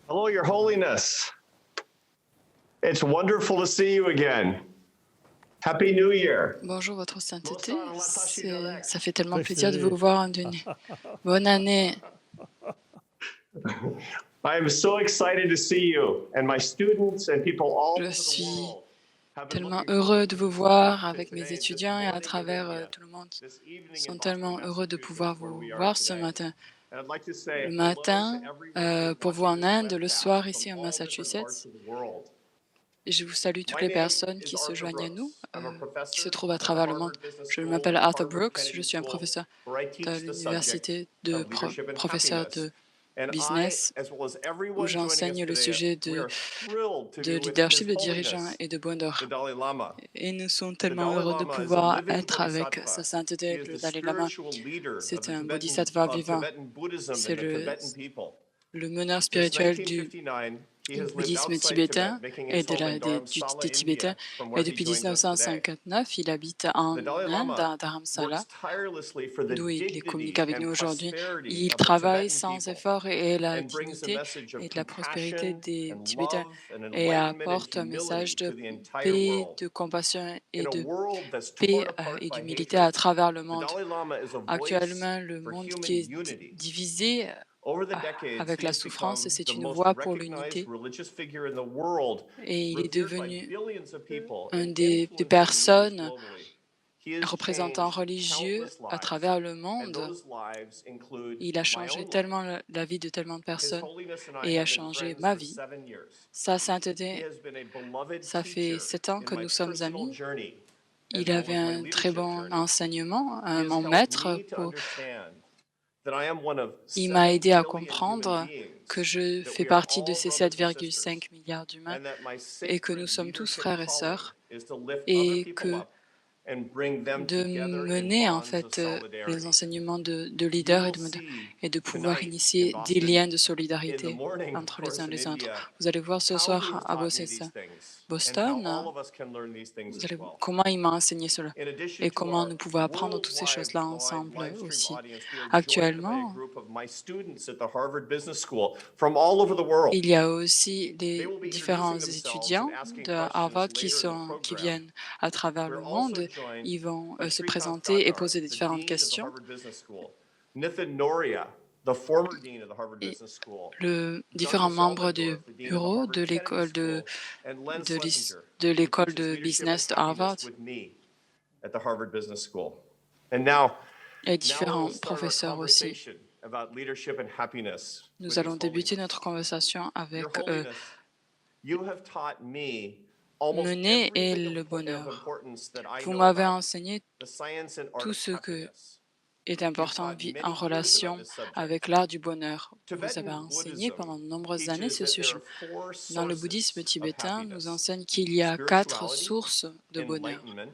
Hello, Your Holiness. It's wonderful to see you again. Happy New Year. Bonjour, Votre Sainteté. Ça fait tellement plaisir de vous voir. Bonne année. I am so excited to see you and my students and people all Je over the suis world. have been tellement looking heureux forward de to vous this voir time avec mes today, this étudiants et à morning in travers India, tout le monde. this evening Ils in sont Boston, tellement heureux de pouvoir Massachusetts, where vous we are voir ce today. matin. And I'd like to Le say hello to matin, everyone pour vous watching en this Inde, le webcast soir from ici en all different parts Massachusetts. of the world. Et je vous salue toutes My les name personnes is qui se Arthur joignent à nous, Brooks. I'm a qui se professor trouvent à at the travers le monde. Harvard Business Je School m'appelle and Arthur Harvard Brooks, Kennedy je suis un School, professeur where I de teach the subject l'université de of leadership and professeur happiness. de And I, business, as well as où everyone joining us j'enseigne le today, sujet we de are thrilled to be with leadership, His de dirigeants Holiness, et de the bonheur. Dalai Lama. Et nous sommes The tellement Dalai heureux de Lama is a pouvoir living être avec bodhisattva. sa He sainteté, is le the Dalai Lama. spiritual leader C'est of un the bodhisattva vivant. Tibetan Buddhism C'est and the Tibetan people. le meneur Since spirituel du 1959, he has lived bouddhisme outside tibétain Tibet, making et his home in Dharamsala, des Tibétains. India, from Et where he depuis joins us today. 1959, il habite en The Dalai Inde, Lama à Dharamsala, works tirelessly for the d'où il communique dignity avec nous and aujourd'hui. prosperity Il of the travaille Tibetan sans people effort et la and brings a dignité message of et de la prospérité compassion des and Tibétains love and et enlightenment and apporte un message humility de to the entire paix, world. de compassion et In a de world that's paix torn apart et by d'humilité à hatred, travers le the monde. Dalai Lama is a voice Actuellement, le for monde human qui est unity. divisé Over the decades, avec he la has souffrance, become c'est the une most voix pour recognized l'unité. religious figure in the world, Et il est revered by devenu billions of people un and des influencing leaders personnes globally. He has représentants changed religieux countless à lives, travers le and monde. those lives include Il a my changé own life. tellement la vie de tellement de His personnes Holiness and I et a have been changé friends ma for vie. 7 years. Sa He sainteté, has been a beloved ça fait teacher 7 ans in que my nous sommes personal amis. journey, as Il well avait as my un très leadership bon journey. enseignement, He has mon helped maître. me to understand that I am one of Il m'a 7 aidé à billion human comprendre que beings, je that fais we are partie de all ces brothers and sisters, 7,5 milliards d'humains and that my et que nous sacred sommes tous leadership frères et calling sœurs is to lift other et people que up and bring them de together in mener en bonds of fait les solidarity. enseignements de You leader will see et de pouvoir tonight in initier des Boston, liens de in the solidarité morning, of entre les uns course, et in les autres. India, Vous allez voir ce how he soir has à taught me these things and how all Boston, of us can learn these things vous as allez well. comment il m'a enseigné cela In addition et to comment our nous pouvons apprendre toutes ces choses-là worldwide ensemble live stream aussi. audience, we are joined by a Actuellement, group of my students at the Harvard Business School from all over the world. il y a aussi They les will be différents introducing themselves and étudiants asking de questions Harvard later in the qui program. viennent à travers We're le also monde. joined Ils vont by se Srikant présenter et Thakur, poser des the différentes dean of the questions. Harvard Business School, Nithin Noria, the former dean of the Harvard Et Business School, différents Douglas membres du Elmendorf, the dean of the bureau Harvard Kennedy School, and Len de Schlesinger, de who l'école teaches de leadership and business de happiness Harvard with me at the Harvard Business School. And now et we différents will start our professeurs aussi. conversation about leadership and happiness Nous with allons His débuter Holiness. notre conversation avec Your Holiness, you have taught me almost mener et everything le of bonheur. importance that I Vous know m'avez about enseigné the science and art tout of ce que happiness. est important You've taught en many years about relation this subject. avec l'art du bonheur. Vous avez Tibetan enseigné Buddhism pendant de nombreuses années teaches ce that there sujet. are 4 Dans le bouddhisme sources of tibétain, nous happiness: enseigne qu'il y a 4 spirituality, sources de bonheur. enlightenment, worldly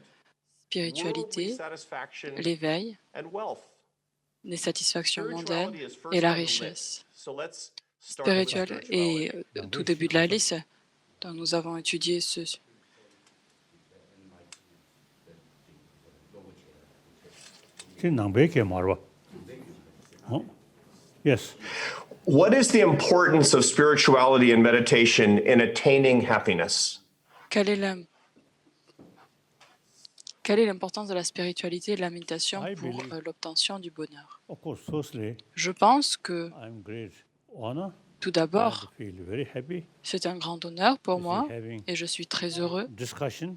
Spiritualité, satisfaction, l'éveil, and wealth. les satisfactions mondaines Spirituality is et first la on the list. richesse. So let's start with Spirituel spirituality. est tout début de la liste. Donc nous avons étudié ce. Yes. What is the importance of spirituality and meditation in attaining happiness? Quelle est l'importance de la spiritualité et de la méditation pour l'obtention du bonheur? Of course, firstly, Je pense que, I'm great honor. tout d'abord, I feel very happy. c'est un grand honneur pour to moi be having et je suis très heureux discussion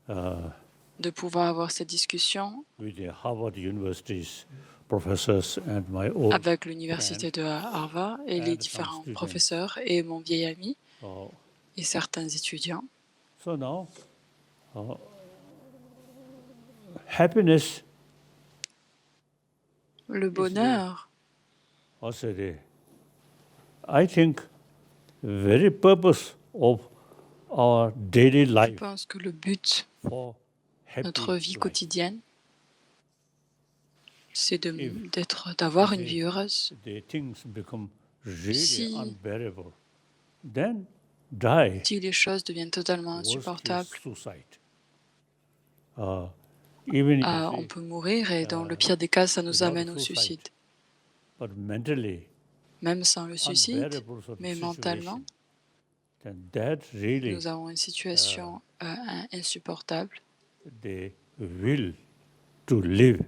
de pouvoir avoir cette discussion with the Harvard University's professors and my old avec l'université de Harvard et les and différents some students. professeurs et mon vieil ami So, et certains étudiants. so now, happiness Le bonheur, also I think very purpose of our daily je life pense que le but for de notre happy vie life. quotidienne, c'est If d'avoir une they- vie heureuse. The things become really Si- unbearable, then die. Si les choses deviennent totalement Worst case, insupportables, suicide. Even if on you peut mourir et dans le pire des cas, ça nous without amène au suicide. suicide. but mentally, même sans le suicide, unbearable sort of mais mentalement, situation, then that really nous avons une situation insupportable. the will to live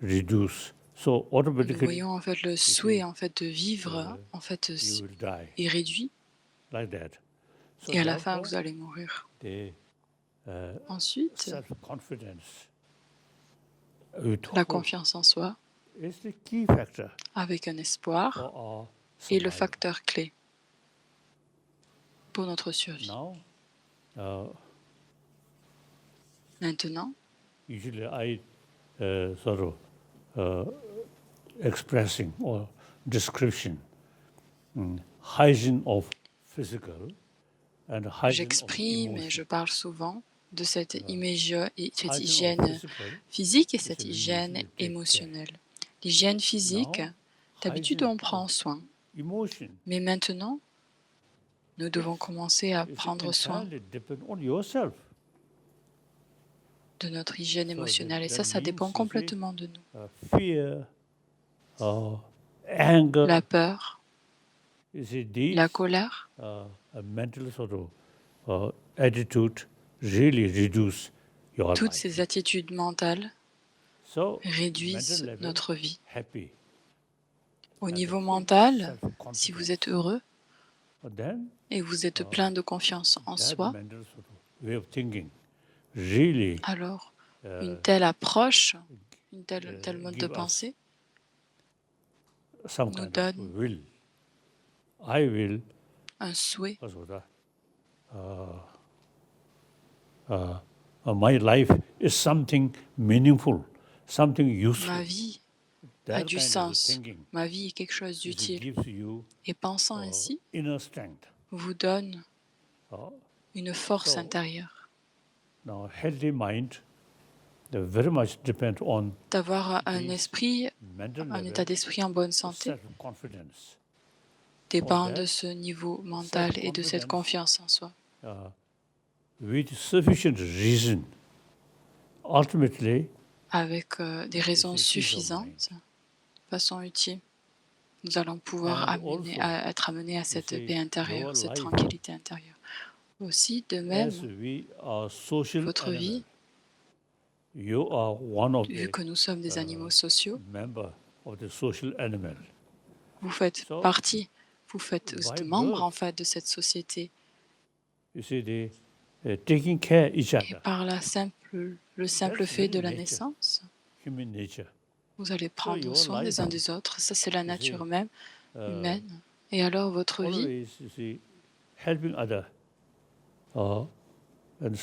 reduce. So Nous automatically voyons en fait le souhait en fait de vivre en fait you will die est réduit like that. So et à la fin therefore, vous allez mourir. the Ensuite, self-confidence we talk la about confiance en soi is the key factor avec un espoir for our est le survival. facteur clé pour notre survie. Now, Maintenant, usually I sort of expressing or description hygiene of physical and hygiene of j'exprime et je emotion. parle souvent de cette cette Hygiene of hygiène physical physique et is cette we hygiène usually take care. émotionnelle. L'hygiène physique, Now, d'habitude hygiene on prend of soin, emotion mais maintenant, nous devons commencer à is prendre soin entirely depend on yourself. de notre hygiène So émotionnelle. Et that ça dépend means, you see, complètement de nous. Fear, anger, La peur, you see, these la colère, a mental sort of attitude really reduce your toutes life. ces attitudes mentales So, réduisent mental level, notre vie. happy. Au and niveau full mental, self-confidence. si vous êtes heureux But then, et vous êtes plein de confiance en that soi, mental sort of way of thinking really alors une uh, telle approche, tel mode de give us pensée some nous kind of donne will. I will, un souhait. My life is something meaningful, something useful. Ma vie That a du kind of sens. thinking Ma vie est quelque chose it d'utile. gives you Et pensant ainsi inner strength. vous donne Uh, une force So, intérieure. Now, healthy mind, they very much depend on D'avoir un these esprit, mental un level, état d'esprit en bonne santé self-confidence. dépend that de ce niveau mental et de cette confiance en soi. With sufficient reason, ultimately, Avec des raisons It's a peace of suffisantes, de façon utile, nous allons pouvoir And also, être amenés à cette see, paix intérieure, your cette life, tranquillité intérieure. Aussi, de as même, we are social votre animal, vie, you are one of vu the que nous sommes des animaux sociaux, member of the social animal. vous faites So, partie, vous faites by membre birth, en fait de cette société. You see, taking care each Et other, par le simple That's fait de very la nature. naissance, human nature. vous allez prendre your soin des life, uns des autres. Ça, c'est la nature même humaine. Uh, Et alors, votre vie always, you see, helping other, and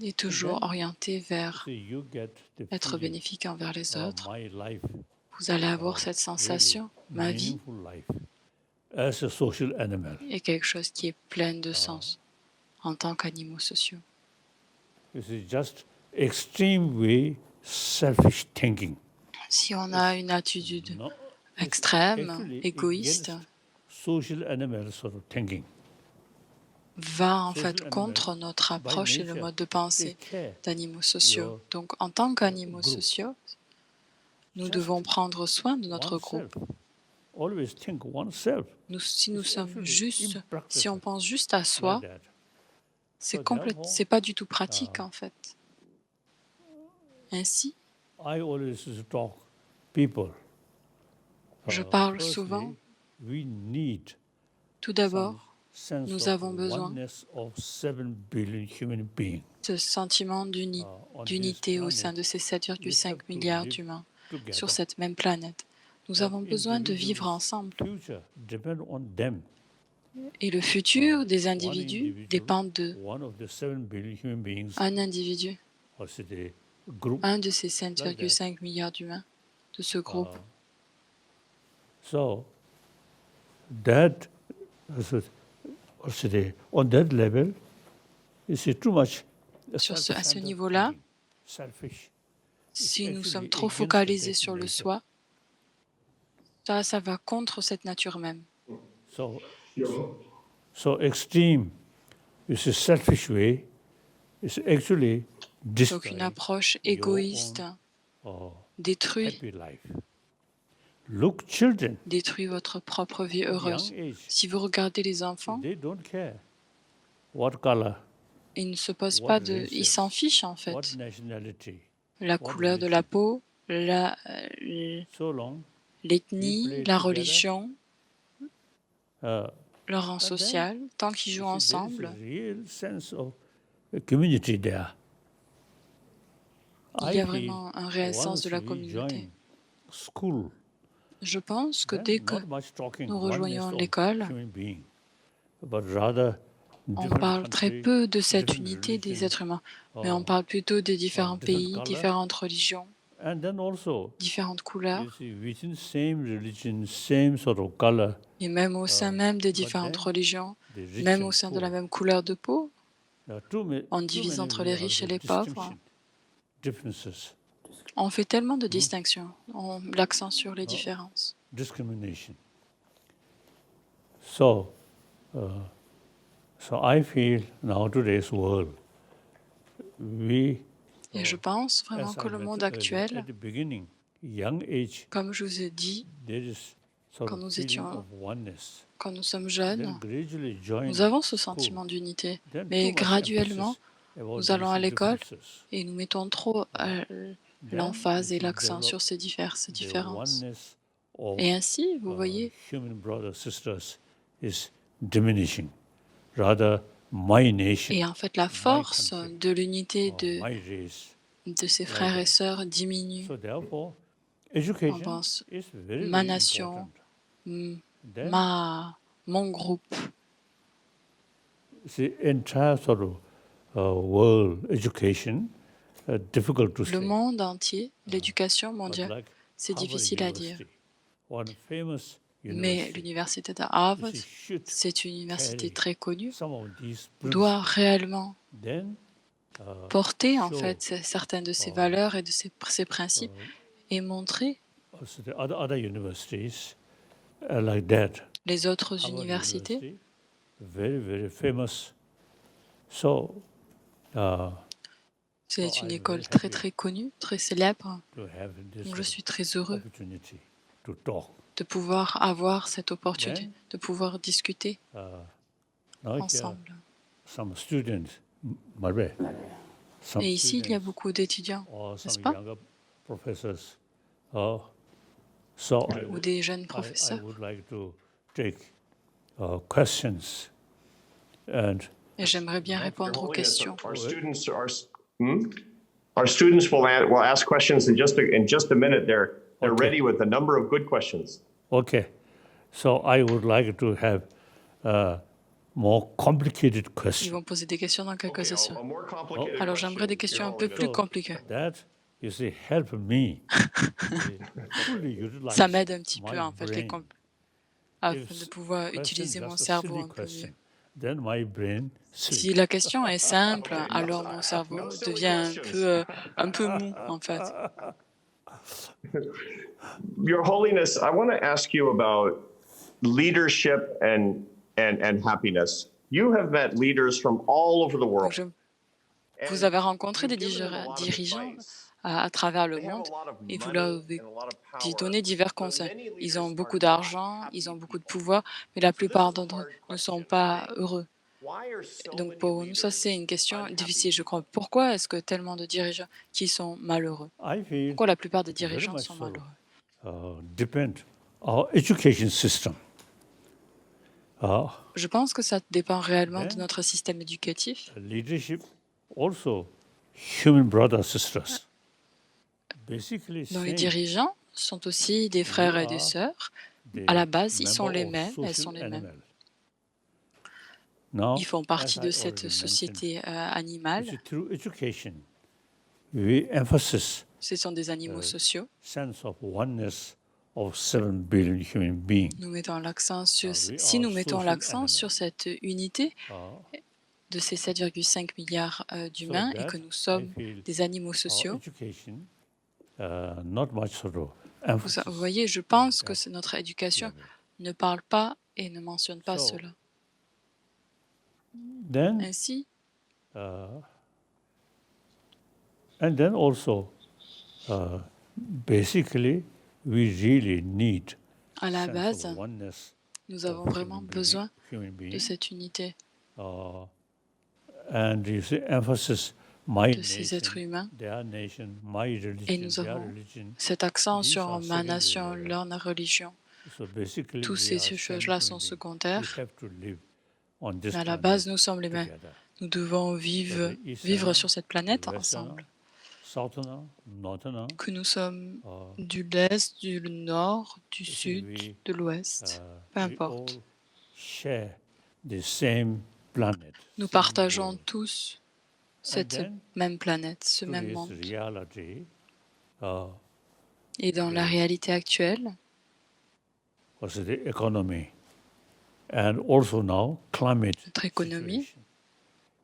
est toujours then, orientée vers see, you get the être feeling, bénéfique envers les autres. my life, Vous allez avoir cette sensation, ma vie meaningful life, as a social animal. est quelque chose qui est plein de sens en tant qu'animaux sociaux. You see, just extreme way selfish thinking. Si on a une attitude No, it's extrême, actually égoïste, against social animal sort of thinking. va en Social fait animal, contre notre approche et le nature, mode de pensée Take care. d'animaux sociaux. your Donc, en tant qu'animaux group. sociaux, nous Just devons prendre soin de notre oneself. groupe. Always think oneself. Si nous It's sommes actually juste, si impractical on pense juste à soi, like that. c'est So therefore, c'est pas du tout pratique en fait. Ainsi, I always talk people. je parle Firstly, souvent, we need tout d'abord, sense nous of avons besoin oneness of 7 billion human beings ce sentiment on d'unité this au sein planet. de ces We have 7,5 to milliards live d'humains together. sur cette même planète. Nous avons besoin de vivre Individuals' ensemble. Future depend on them. Et le futur des One individus individual, dépend de one of the 7 billion human beings, un individu, or say the group. un de ces 5,5 milliards d'humains, de ce groupe. So that, or say on that level, is too much À ce self-centered niveau-là, thinking, selfish. si nous actually sommes trop against focalisés that sur le nature. soi, ça va contre cette nature même. So extreme is a selfish way. Is actually Donc une destroying approche your égoïste own, détruit happy life. look children, détruit votre propre vie young heureuse. age, Si vous regardez les enfants, they don't care what color, ils ne se posent what pas de... Ils s'en races, fichent en what fait. nationality, La what couleur de la religion. peau, So long we l'ethnie, play la together, religion, uh, leur rang and then social, tant qu'ils you jouent see there is a ensemble, real sense of a community there. il y I a feel vraiment un réel sens once de la we communauté. join school, Je pense que dès then que not much talking nous oneness rejoignons of l'école, human being, but rather on different parle très country, peu de cette different unité des religion, êtres humains, mais on or parle plutôt des différents different pays, color. différentes religions, And then also, différentes you couleurs, see, within same religion, same sort of color, et même au sein même des but différentes then religions, the rich même and au sein de la poor. même couleur de peau, There are on too divise many entre les other riches et les pauvres. differences, On fait tellement de distinctions, on met l'accent sur les différences. discrimination. So, so I feel now today's world, we, Et je pense vraiment as que I le monde mentioned earlier, actuel, at the beginning, young age, comme je vous ai dit, there is sort quand of nous feeling étions, of oneness. quand nous sommes Then jeunes, gradually join nous avons ce school. sentiment d'unité, Then too mais much graduellement, emphasis about nous allons à these l'école differences. et nous mettons trop Then l'emphase we et should l'accent develop sur ces diverses the différences. oneness of Et ainsi, vous voyez, human brothers sisters is diminishing. Rather, my nation, et en fait, la my force country, de l'unité my race. de ses like frères et that. sœurs diminue. So therefore, On education pense is very, ma very nation, important. m- Then mon groupe. the entire sort of world education, difficult to Le say. monde entier, l'éducation But mondiale, like c'est Harvard difficile à dire. University, one famous Mais university, l'université de Harvard, which should c'est une université carry très connue, some of these doit principles. réellement Then porter en show fait certaines de ces valeurs et de ces principes et montrer also the other universities like that. les autres Harvard universités. University, very, very famous. So, C'est une I'm école very très happy très connue, très célèbre. to have this Donc sort je of suis très heureux opportunity to talk. de pouvoir avoir cette opportunité, Then, de pouvoir discuter Now here, ensemble. some students, Marve, some Et ici, il y a students beaucoup d'étudiants, or n'est-ce some pas? younger professors. So Ou des jeunes I professeurs. would like to take questions and Et j'aimerais bien Your répondre aux Holiness, questions. our students will ask questions in just a minute. They're Okay. ready with a number of good questions. okay. So I would like to have more complicated Ils questions. vont poser des questions dans quelques Okay, sessions. a more complicated Alors question, j'aimerais des questions Your un peu Holiness. plus compliquées. That you see help me fully utilize Ça m'aide un petit my peu en fait brain. afin If de pouvoir question utiliser just mon a cerveau silly un peu mieux. question, then my brain Si sleep. la question est simple, Okay, alors mon cerveau devient un peu mou en fait. Your Holiness, I want to ask you about leadership and happiness. You have met leaders from all over the Donc, world. vous avez rencontré des You've given them a lot of dirigeants advice. à travers le They have a monde lot of et vous money leur avez and a lot of dit power. donné divers But conseils. many Ils ont leaders beaucoup are d'argent, not ils ont happy beaucoup de people. pouvoir, mais la So this plupart is a d'entre eux hard ne sont question. pas heureux. Why are so Donc many pour nous, ça c'est leaders une question unhappy difficile, je crois. people? Pourquoi est-ce que tellement de dirigeants qui sont malheureux? I feel Pourquoi la plupart des very dirigeants much sont so malheureux? depend our education system. Je pense que ça dépend réellement de Then- notre système éducatif. Leadership also human brothers sisters. Basically Donc les same. dirigeants sont aussi des frères et des are sœurs. They À la base, ils member sont les of mêmes, elles social sont les mêmes. animal. Now, Ils font as partie I de cette already société mentioned, animale. it's through education we emphasize Ce sont des animaux sociaux. sense of oneness of 7 billion human beings. Nous mettons l'accent sur, we si are nous mettons social l'accent animal. sur cette unité Uh, de ces 7,5 milliards d'humains et that que nous sommes I feel des animaux our sociaux, education, not much sort of vous emphasis. voyez, je pense que that notre éducation level. ne parle pas et ne mentionne pas So, cela. Then, Ainsi, and then also, basically, we really need À la sense base, of oneness nous of avons vraiment besoin human de being. cette unité And you see, emphasis my de ces êtres nation, humains. their nation, my Et religion, nous their avons religion. cet accent These sur are ma secondary nation, level. leur religion. So basically, Toutes we ces are same choses-là sont human beings. We secondaires. have to live on this Mais à la planet base, nous sommes les mêmes. together. Nous devons Whether vivre Easterner, sur cette planète Westerner, ensemble. Southerner, Northerner, Que nous sommes du l'Est, du Nord, du Sud, de l'Ouest, peu we importe. all share the same planet. Nous same partageons world. tous And cette then même planète, ce même today's monde. reality Et dans la réalité actuelle, was the economy and also now climate notre économie situation.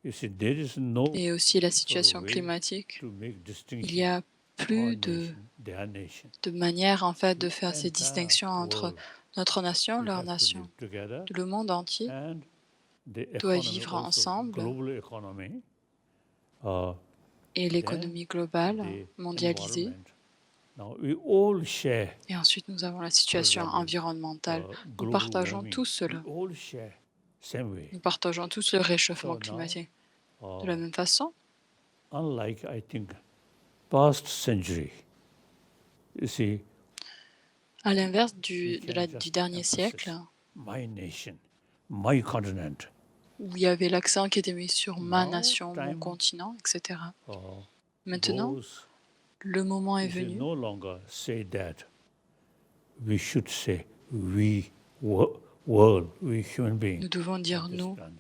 You see, there is no et aussi la situation way climatique, to make il distinction. y a Our plus nation, their nation. de manières en fait de The faire ces entire distinctions entre world, notre nation, we leur have to nation. live together, Le monde entier and the doit economy vivre also, ensemble, global economy, et l'économie globale, the mondialisée. environment. Now we all share Et ensuite, nous avons la situation example, environnementale. Nous global partageons warming. tous cela. We all share same way. Nous partageons tous le réchauffement So now, climatique. De la même façon, unlike I think past century, you see, à l'inverse we du can just dernier emphasize siècle, my nation, my continent. où il y avait l'accent qui était mis sur ma Now, nation, mon time, continent, etc. uh, Maintenant, goes, le moment est we should venu no longer say that. We should say we world, we human beings. nous devons dire on this nous planet.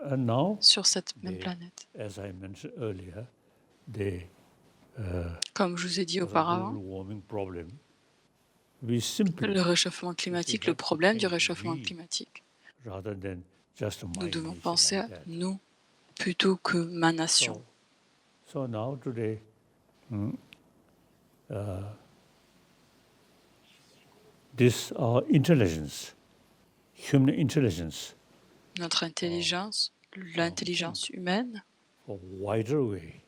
And now, sur cette même the- planète. as I mentioned earlier, the Comme je vous ai dit global auparavant, warming problem, we simply, le réchauffement climatique, le problème du réchauffement climatique, rather than just nous my devons nation penser à like that. nous plutôt que ma nation. So now today, this intelligence, human intelligence, Notre intelligence, l'intelligence humaine, a wider way,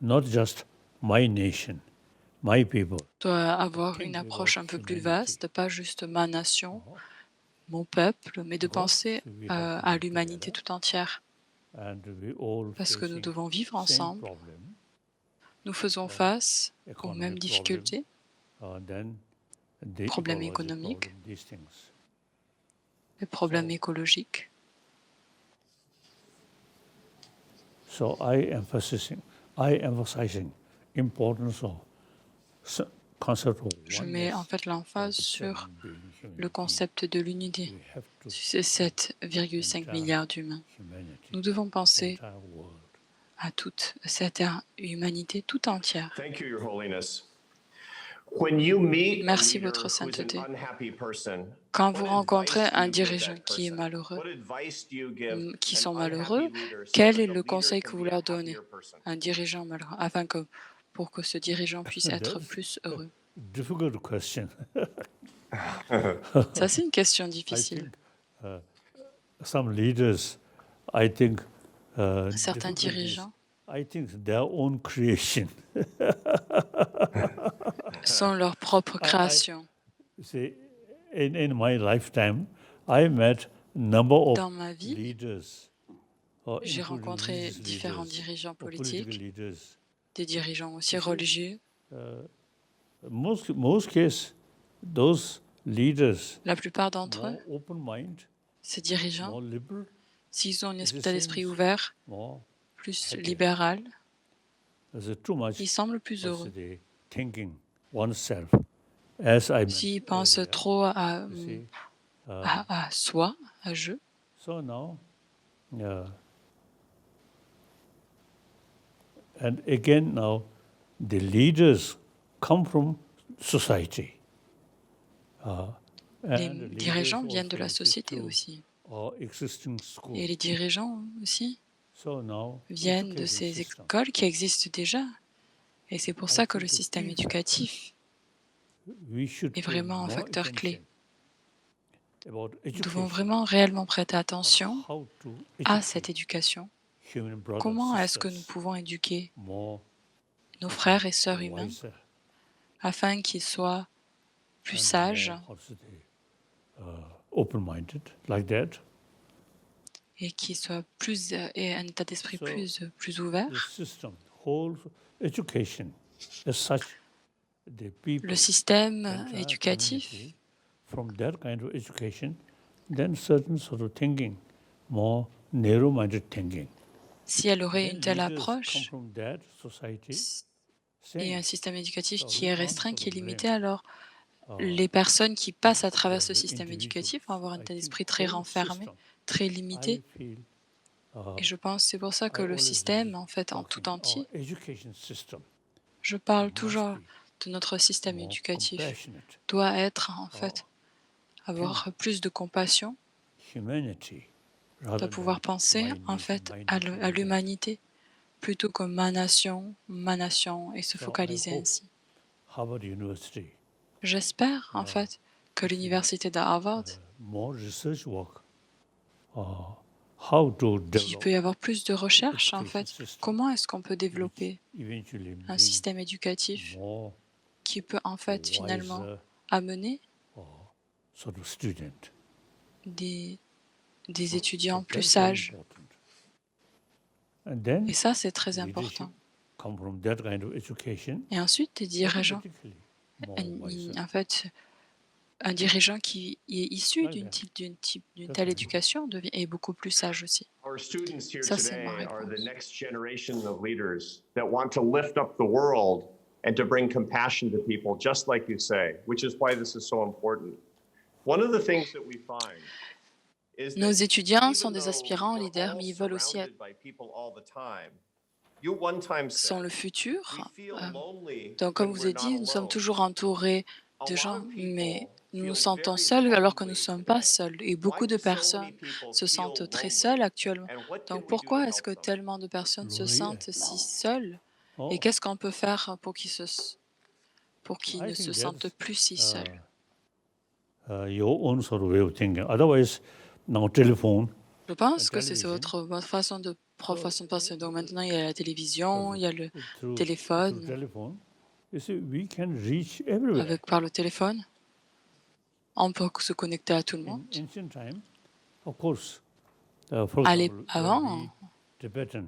not just my nation, my people, doit avoir think une about approche un peu plus humanity. vaste, pas juste ma nation, mon peuple, mais de penser we have to à live l'humanité together. tout entière. And we all Parce que nous facing devons vivre same ensemble, problem, nous faisons face aux economic mêmes problem, difficultés, then the problèmes ecological économiques. problem, these things. les problèmes écologiques. So I emphasizing importance of concept of Je mets en oneness fait l'emphase of sur 7 billion human le beings. concept de l'unité. We have to Ces 7,5 milliards d'humains. humanity, Nous devons penser entire world. à toute cette humanité tout entière. Thank you, Your Holiness. When you meet a Merci, leader votre who's an sainteté. unhappy person, Quand vous what rencontrez advice do un you give dirigeant that qui est person? malheureux, What advice do you give qui an sont unhappy malheureux, leader so quel that est the le leader conseil can que vous be a leur donnez happier person? à un dirigeant malheureux, afin que pour que ce dirigeant puisse être That's plus heureux? difficult question. Ça, c'est une question I difficile. think some leaders, I think Certains difficulties, dirigeants I think their own creation. sont leur propre création. See, in my lifetime, I met number of Dans ma vie, leaders. j'ai including rencontré religious différents leaders, dirigeants or political politiques, leaders. des dirigeants aussi religieux. Most cases, those leaders La plupart d'entre more eux, open mind, ces dirigeants, more liberal, s'ils ont un Is it état d'esprit seems ouvert, more plus happy. libéral, there's too much ils semblent plus of heureux. the thinking oneself. As I S'ils mentioned pensent earlier, trop you see, à soi, à je, so now, and again now, the leaders come from society. les and leaders dirigeants viennent de also la société through aussi. our existing schools. Et les dirigeants aussi So now, viennent de education ces system, écoles qui existent déjà. Et c'est pour ça que le think the système key éducatif we should est pay vraiment un more facteur clé. attention about Nous devons education, vraiment réellement prêter attention how to à educate cette éducation. human brothers, Comment est-ce que nous sisters pouvons éduquer more nos frères et sœurs humains wiser, afin qu'ils soient plus and sages more, how to say, open-minded, like that. et qu'ils soient plus et un état d'esprit So plus the ouvert. system, whole education, as such, the Le people, système entire éducatif, community, from that kind of education, then certain sort of thinking, more narrow-minded thinking. si elle aurait Then une telle leaders come approche from that society, et un saying, système éducatif so qui we est can't restreint, sort qui est of limité, blame alors les personnes qui passent à travers ce the système éducatif vont individuals. avoir un I état think d'esprit très whole renfermé, system, très I limité. feel, Et je pense c'est pour ça I que le always système, en fait, en talking, tout entier, our education system je parle must toujours be de notre système more éducatif, compassionate, doit être, en fait, avoir plus de compassion, humanity, doit rather pouvoir than penser, en my fait, nation, à like that. l'humanité, plutôt que ma nation, et se So I focaliser hope ainsi. Harvard University, J'espère, en fait, que l'université de Harvard, more research work, how to qu'il develop peut y avoir plus de recherches, en education fait, system, comment est-ce qu'on peut which développer eventually un bring système éducatif more qui peut, en fait, finalement, wiser amener sort of student. des So étudiants plus that's very sages. important. And then Et ça, c'est très leadership important. come from that kind of education, Et ensuite, des dirigeants, automatically more wiser. en fait, un dirigeant qui est issu Like that. d'une That's telle my éducation est beaucoup plus sage aussi. Our students here Ça, c'est ma today are the réponse. next generation of leaders that want to lift up the world and to bring compassion to people, just like you say, which is why this is so important. One of the things that we find is Nos that étudiants even sont des though aspirants we're leaders, all mais ils veulent aussi être, surrounded by people all the time, you one time sont said, le we futur. feel lonely Donc, comme when vous we're avez not dit, nous sommes alone. toujours entourés A de lot gens, of mais people nous nous feel sentons very seuls alors que nous ne lonely sommes pas today. seuls. Et Why beaucoup de do so many personnes people se feel sentent très lonely? seules actuellement. And what can Donc, we do to pourquoi est-ce help que them? tellement de personnes se Lonely, sentent si seules? Et Oh, qu'est-ce qu'on peut faire pour qu'ils I ne se think sentent that's plus si seuls? your own sort of way of thinking. Otherwise, now telephone, Je pense que c'est television, votre façon de penser. Donc maintenant, il y a la télévision, so il y a le through téléphone. telephone, you see, we can reach everywhere. Par le téléphone, on peut se connecter à tout le In monde. ancient time, of course, for Allez, example, avant, we Tibetan,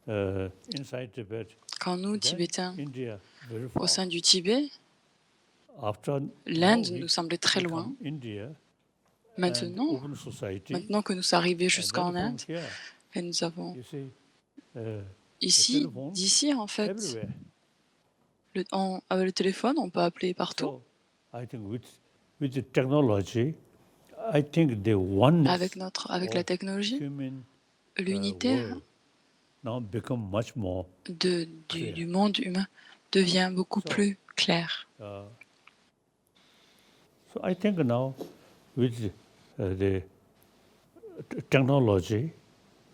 inside Tibet, quand nous, then Tibétains, India, very au far. sein du Tibet, After l'Inde now nous semblait très we loin. come India and Maintenant, open society, que nous sommes arrivés and jusqu'en then from Inde, here, et nous avons you see, ici, telephone d'ici, en fait, everywhere. avec le téléphone, on peut appeler partout. So I think with the technology, I think the oneness Avec la of technologie, human l'unité world now become much more clear. du monde humain devient beaucoup So, plus claire. So I think now with the technology,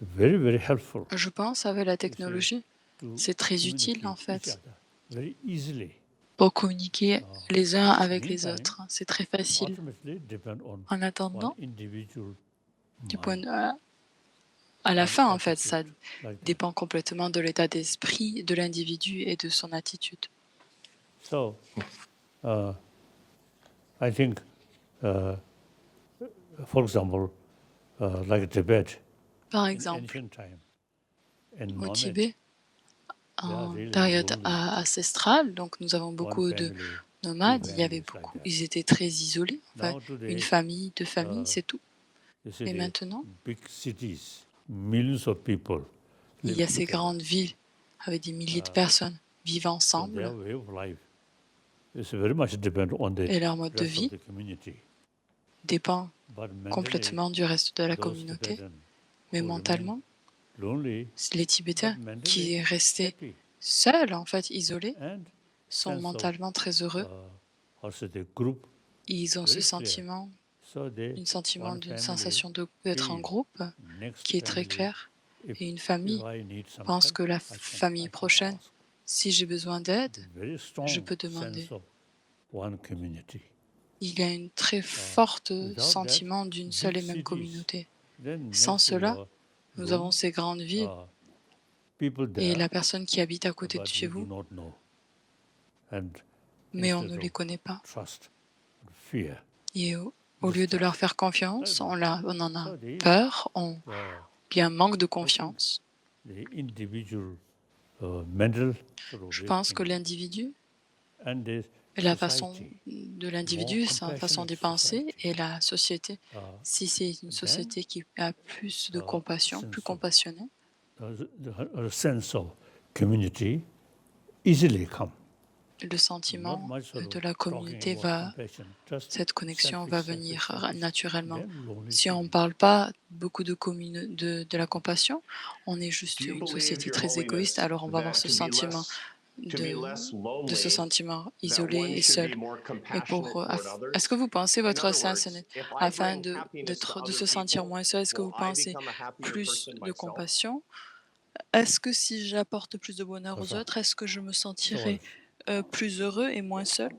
very, very helpful Je pense avec la technologie, to c'est très utile en communicate each fait other very easily. pour communiquer les uns avec les Meantime, autres. C'est très facile. Ultimately depend on En one attendant, individual du point mind à la and fin, en fait, attitude, ça like that. dépend complètement de l'état d'esprit de l'individu et de son attitude. So I think, for example, like Tibet, Par in exemple, ancient time, and au nomad, Tibet, they are en really période lonely. ancestrale, donc nous avons One beaucoup de family, nomades, two il y avait families, like beaucoup, that. ils étaient très isolés. Enfin, Now today, une famille, deux familles, c'est tout. you see Et the maintenant, big cities, millions of people il live y a ces together. grandes villes avec des milliers de personnes vivant So ensemble their way of life is very much depend on the et leur mode de rest vie of the community. dépend But mentally, complètement du reste de la those communauté. Tibetans Mais who remain mentalement, lonely, les Tibétains but mentally qui restaient happy seuls, en fait, isolés, and sont sense of mentalement très heureux. also the group Ils ont ce very clear. sentiment, So they d'une family sensation d'être en feel groupe next qui est très family, claire. if Et une famille I need some pense help, que la I famille can prochaine, ask. si j'ai besoin d'aide, Very je strong peux demander. sense of one community. Il y a une très forte without sentiment that, d'une big seule et même cities, communauté. Then Sans next to cela, your nous room, avons ces grandes villes people et there, la personne qui habite à côté de but chez we do vous, not know. And mais on ne instead les of connaît pas. trust, fear, Et au lieu de leur faire confiance, on en a so peur, il y a un manque de I think confiance. the individual mental sort of Je way of pense que thinking l'individu, and the la façon society, de more l'individu, sa façon compassionate de penser, society, et la société. uh, Si c'est une then société qui a plus de the compassion, plus sense of compassionnée, a sense of community easily come. le Not sentiment much sort de of la talking communauté about va, compassion, just cette connexion selfish, va selfish, venir selfish, naturellement. then lonely Si on ne feeling. parle pas beaucoup de la compassion, on est juste Do you une believe, société Your très égoïste, Holiness, alors on va avoir that ce sentiment to be less lonely, isolé one et should be seul. more Et compassionate toward others? est-ce que vous pensez, In votre other saint, words, if I afin bring happiness to de other se sentir people, moins seul, est-ce que will vous I pensez become a happier plus person de myself? compassion? Est-ce que si j'apporte plus de bonheur aux Kasa. autres, est-ce que je me So sentirai plus heureux et moins seul?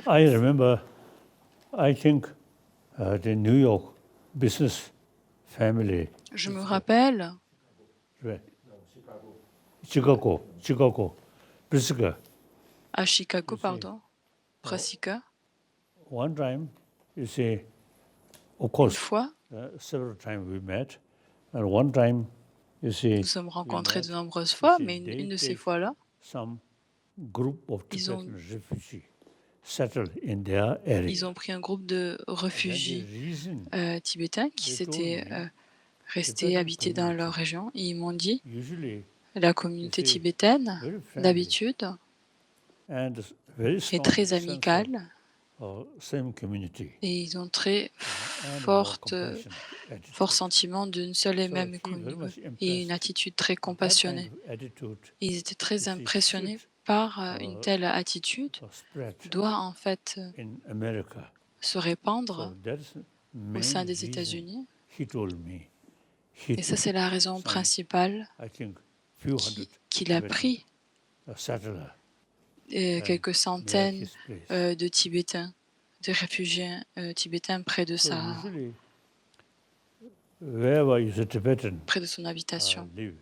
I remember, I think the New York business family, Je me rappelle right? Chicago, Prisca. à Chicago, You see, pardon, Brassica, one time, you see, of une course, fois, several times we met, and one time, you see, nous sommes rencontrés de met, nombreuses you fois, see, mais they une de ces take fois-là, some group of ils ont, Tibetan refugees settled in their area. ils ont pris un groupe de And then the réfugiés reason tibétains qui they told s'étaient me, restés Tibetan habités dans leur community, région, et ils m'ont dit, usually, la you communauté see, tibétaine, very friendly d'habitude, and very est strong très sense amicale, of same community et ils ont très and more forte, compassionate fort attitude. sentiment d'une seule et So I même feel very communauté much et une impressed. attitude très That kind compassionnée. of attitude Et ils étaient très is impressionnés should par une telle attitude, spread doit en fait in America. se répandre So that's the au sein main des reason États-Unis. he told me. Et ça, c'est la raison Some, principale I think, few hundred qu'il a Tibetan pris settlers quelques near centaines his place. de Tibétains, de réfugiés tibétains près de So sa, usually, wherever is a Tibetan près de son habitation. live,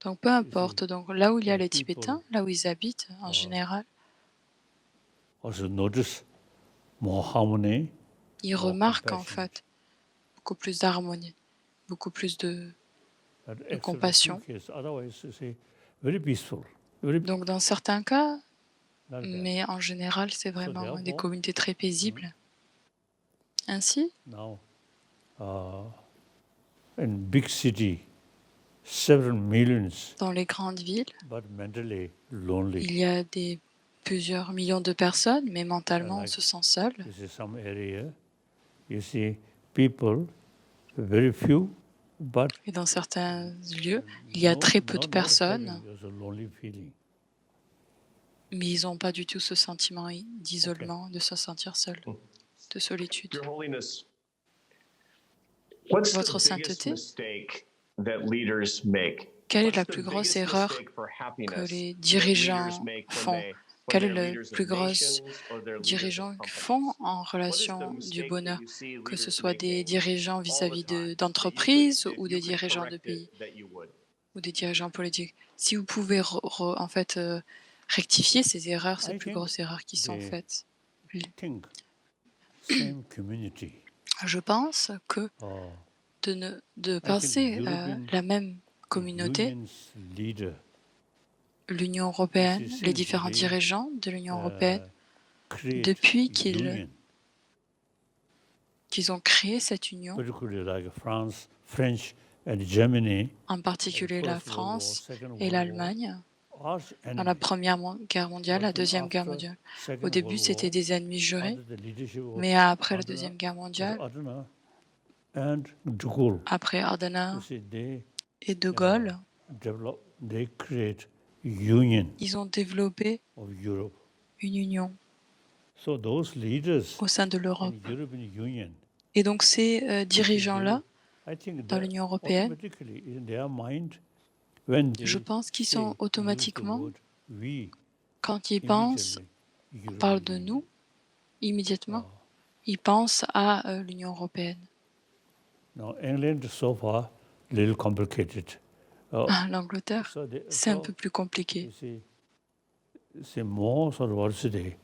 Donc peu importe, donc là où il y a the les people Tibétains, là où ils habitent en général, also notice more harmony, ils more remarquent en compassion. fait beaucoup plus d'harmonie, beaucoup plus de That except a few compassion. cases, otherwise you see, very peaceful, very Donc dans certains cas, like that. mais en général, c'est vraiment des therefore, communautés très paisibles. Ainsi, Now, in big city, several millions, dans les grandes villes, but mentally lonely. il y a plusieurs millions de personnes, mais mentalement, on like se sent seul. You see some area, you see people, very few, but Et dans certains lieux, il y a très peu de not personnes, having just a lonely feeling. mais ils n'ont pas du tout ce sentiment d'isolement, de se sentir seul, de solitude. Your Holiness, what's Votre the biggest sainteté, mistake that leaders make? quelle est What's la the plus grosse biggest erreur mistake for que happiness les that dirigeants leaders make font? when Quelle est they're la leaders plus of grosse nations or they're leaders dirigeants of font companies? en What is the relation du mistake that bonheur, you see que ce leaders soit des making dirigeants all the vis-à-vis time d'entreprises that ou you des could dirigeants de correct pays it, that you would? ou des dirigeants politiques? Si vous pouvez en fait rectifier ces erreurs, ces I plus think grosses erreurs qui sont they faites, think same community. je pense que Uh, de I think penser European la même communauté, Union's leader l'Union européenne, since les différents they dirigeants de l'Union européenne, create depuis union, qu'ils ont créé cette union, particularly like France, French, and Germany, en particulier la First World War, France Second et World War, l'Allemagne, arch dans la enemy. Première Guerre mondiale, la But then Deuxième Guerre after mondiale. Second Au début, World c'était War, des ennemis jurés, under the leadership of mais après la Adenauer- Deuxième Guerre mondiale, Adenauer and de Gaulle, après you Adenauer see, they et De Gaulle, develop, they create union ils ont développé of Europe. une union So those leaders au sein de in l'Europe. European Union, Et donc ces you see, dirigeants-là, I think dans that l'Union européenne, automatically in their mind, when je they pense qu'ils say, sont use the automatiquement, word we, quand ils pensent, immediately on parle European de Union. nous, immédiatement, Uh, ils pensent à l'Union européenne. Now England so far little complicated. L'Angleterre, So, c'est un peu plus compliqué. you see, c'est more sort of what to say,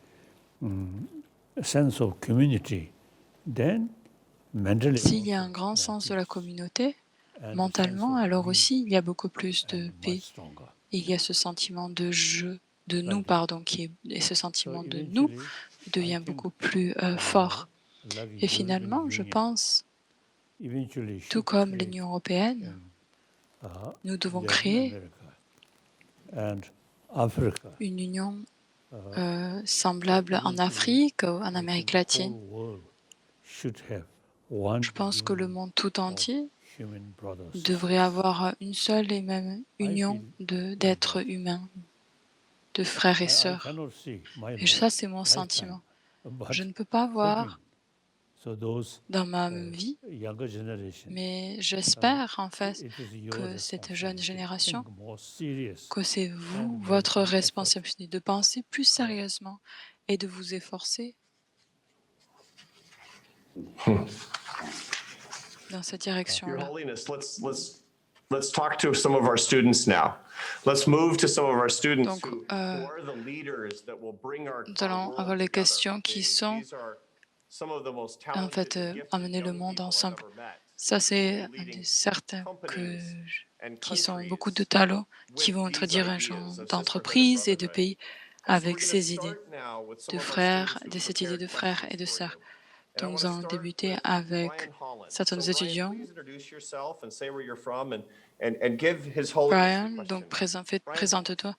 a sense of community than mentally. S'il y a un grand sens de la communauté, mentalement, alors aussi il y a beaucoup plus de paix. Stronger. Il y a ce sentiment de je, de nous, Right. pardon, et ce So sentiment de nous eventually, devient think, beaucoup plus fort. like Et European finalement, je Union pense, eventually tout should comme create, l'Union européenne, nous devons Latin créer America and Africa. une union semblable en Afrique, en Amérique latine. Whole world should have one Je pense que le union monde tout entier human brothers. devrait avoir une seule et même union d'êtres humains, de frères et I sœurs. cannot see my Et ça, c'est mon sentiment. but Je ne peux pas voir hoping. So those dans ma vie, younger generation, mais j'espère en fait it is your que cette jeune responsibility. génération, Think more serious. que c'est vous, votre responsabilité de penser plus sérieusement et de vous efforcer dans cette Your direction-là. Holiness, let's talk to some of our students now. Let's move to some of our students Donc, who are the leaders that will bring our nous allons world avoir les together. questions qui sont These are some of the most en talented fait and gifted amener le young monde people I've ensemble. ever met. Ça, c'est certains qui ont beaucoup de talents, qui vont être dirigeants d'entreprises et de pays avec ces idées de frères, de cette idée de frères et de sœurs. Donc, nous allons débuter avec certains étudiants. Brian, donc présente-toi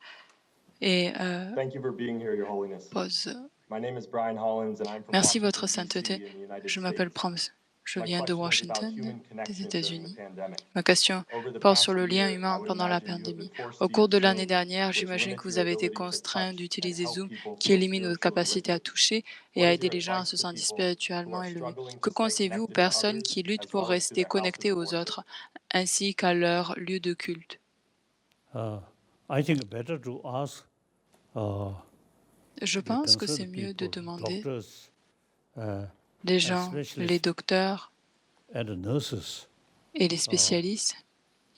et Thank you for being here, Your Holiness. pose. My name is Brian Hollins and I'm from Merci, Washington, Votre D.C. Sainteté. in the United Je m'appelle States. Proms. Je My viens de question is about Washington, human des connection during États-Unis. the pandemic. Ma question Over the porte past sur le lien year, I humain would pendant la imagine you have been pandémie. forced Au to cours use de l'année Zoom, dernière, which j'imagine limits que vous your avez été ability to contraint touch d'utiliser and help Zoom, people qui feel élimine votre spiritually capacité à lifted. toucher et What à is aider your les gens à advice se to sentir people who spirituellement are élevés. struggling Que to stay conseillez-vous aux connected to personnes others qui luttent as pour well as to rester their houses connectées of aux worship? autres, ainsi qu'à leur lieu de culte? I think better to ask Je the pense que c'est concerned mieux de people, demander doctors, les gens, especially les docteurs and the nurses, et les spécialistes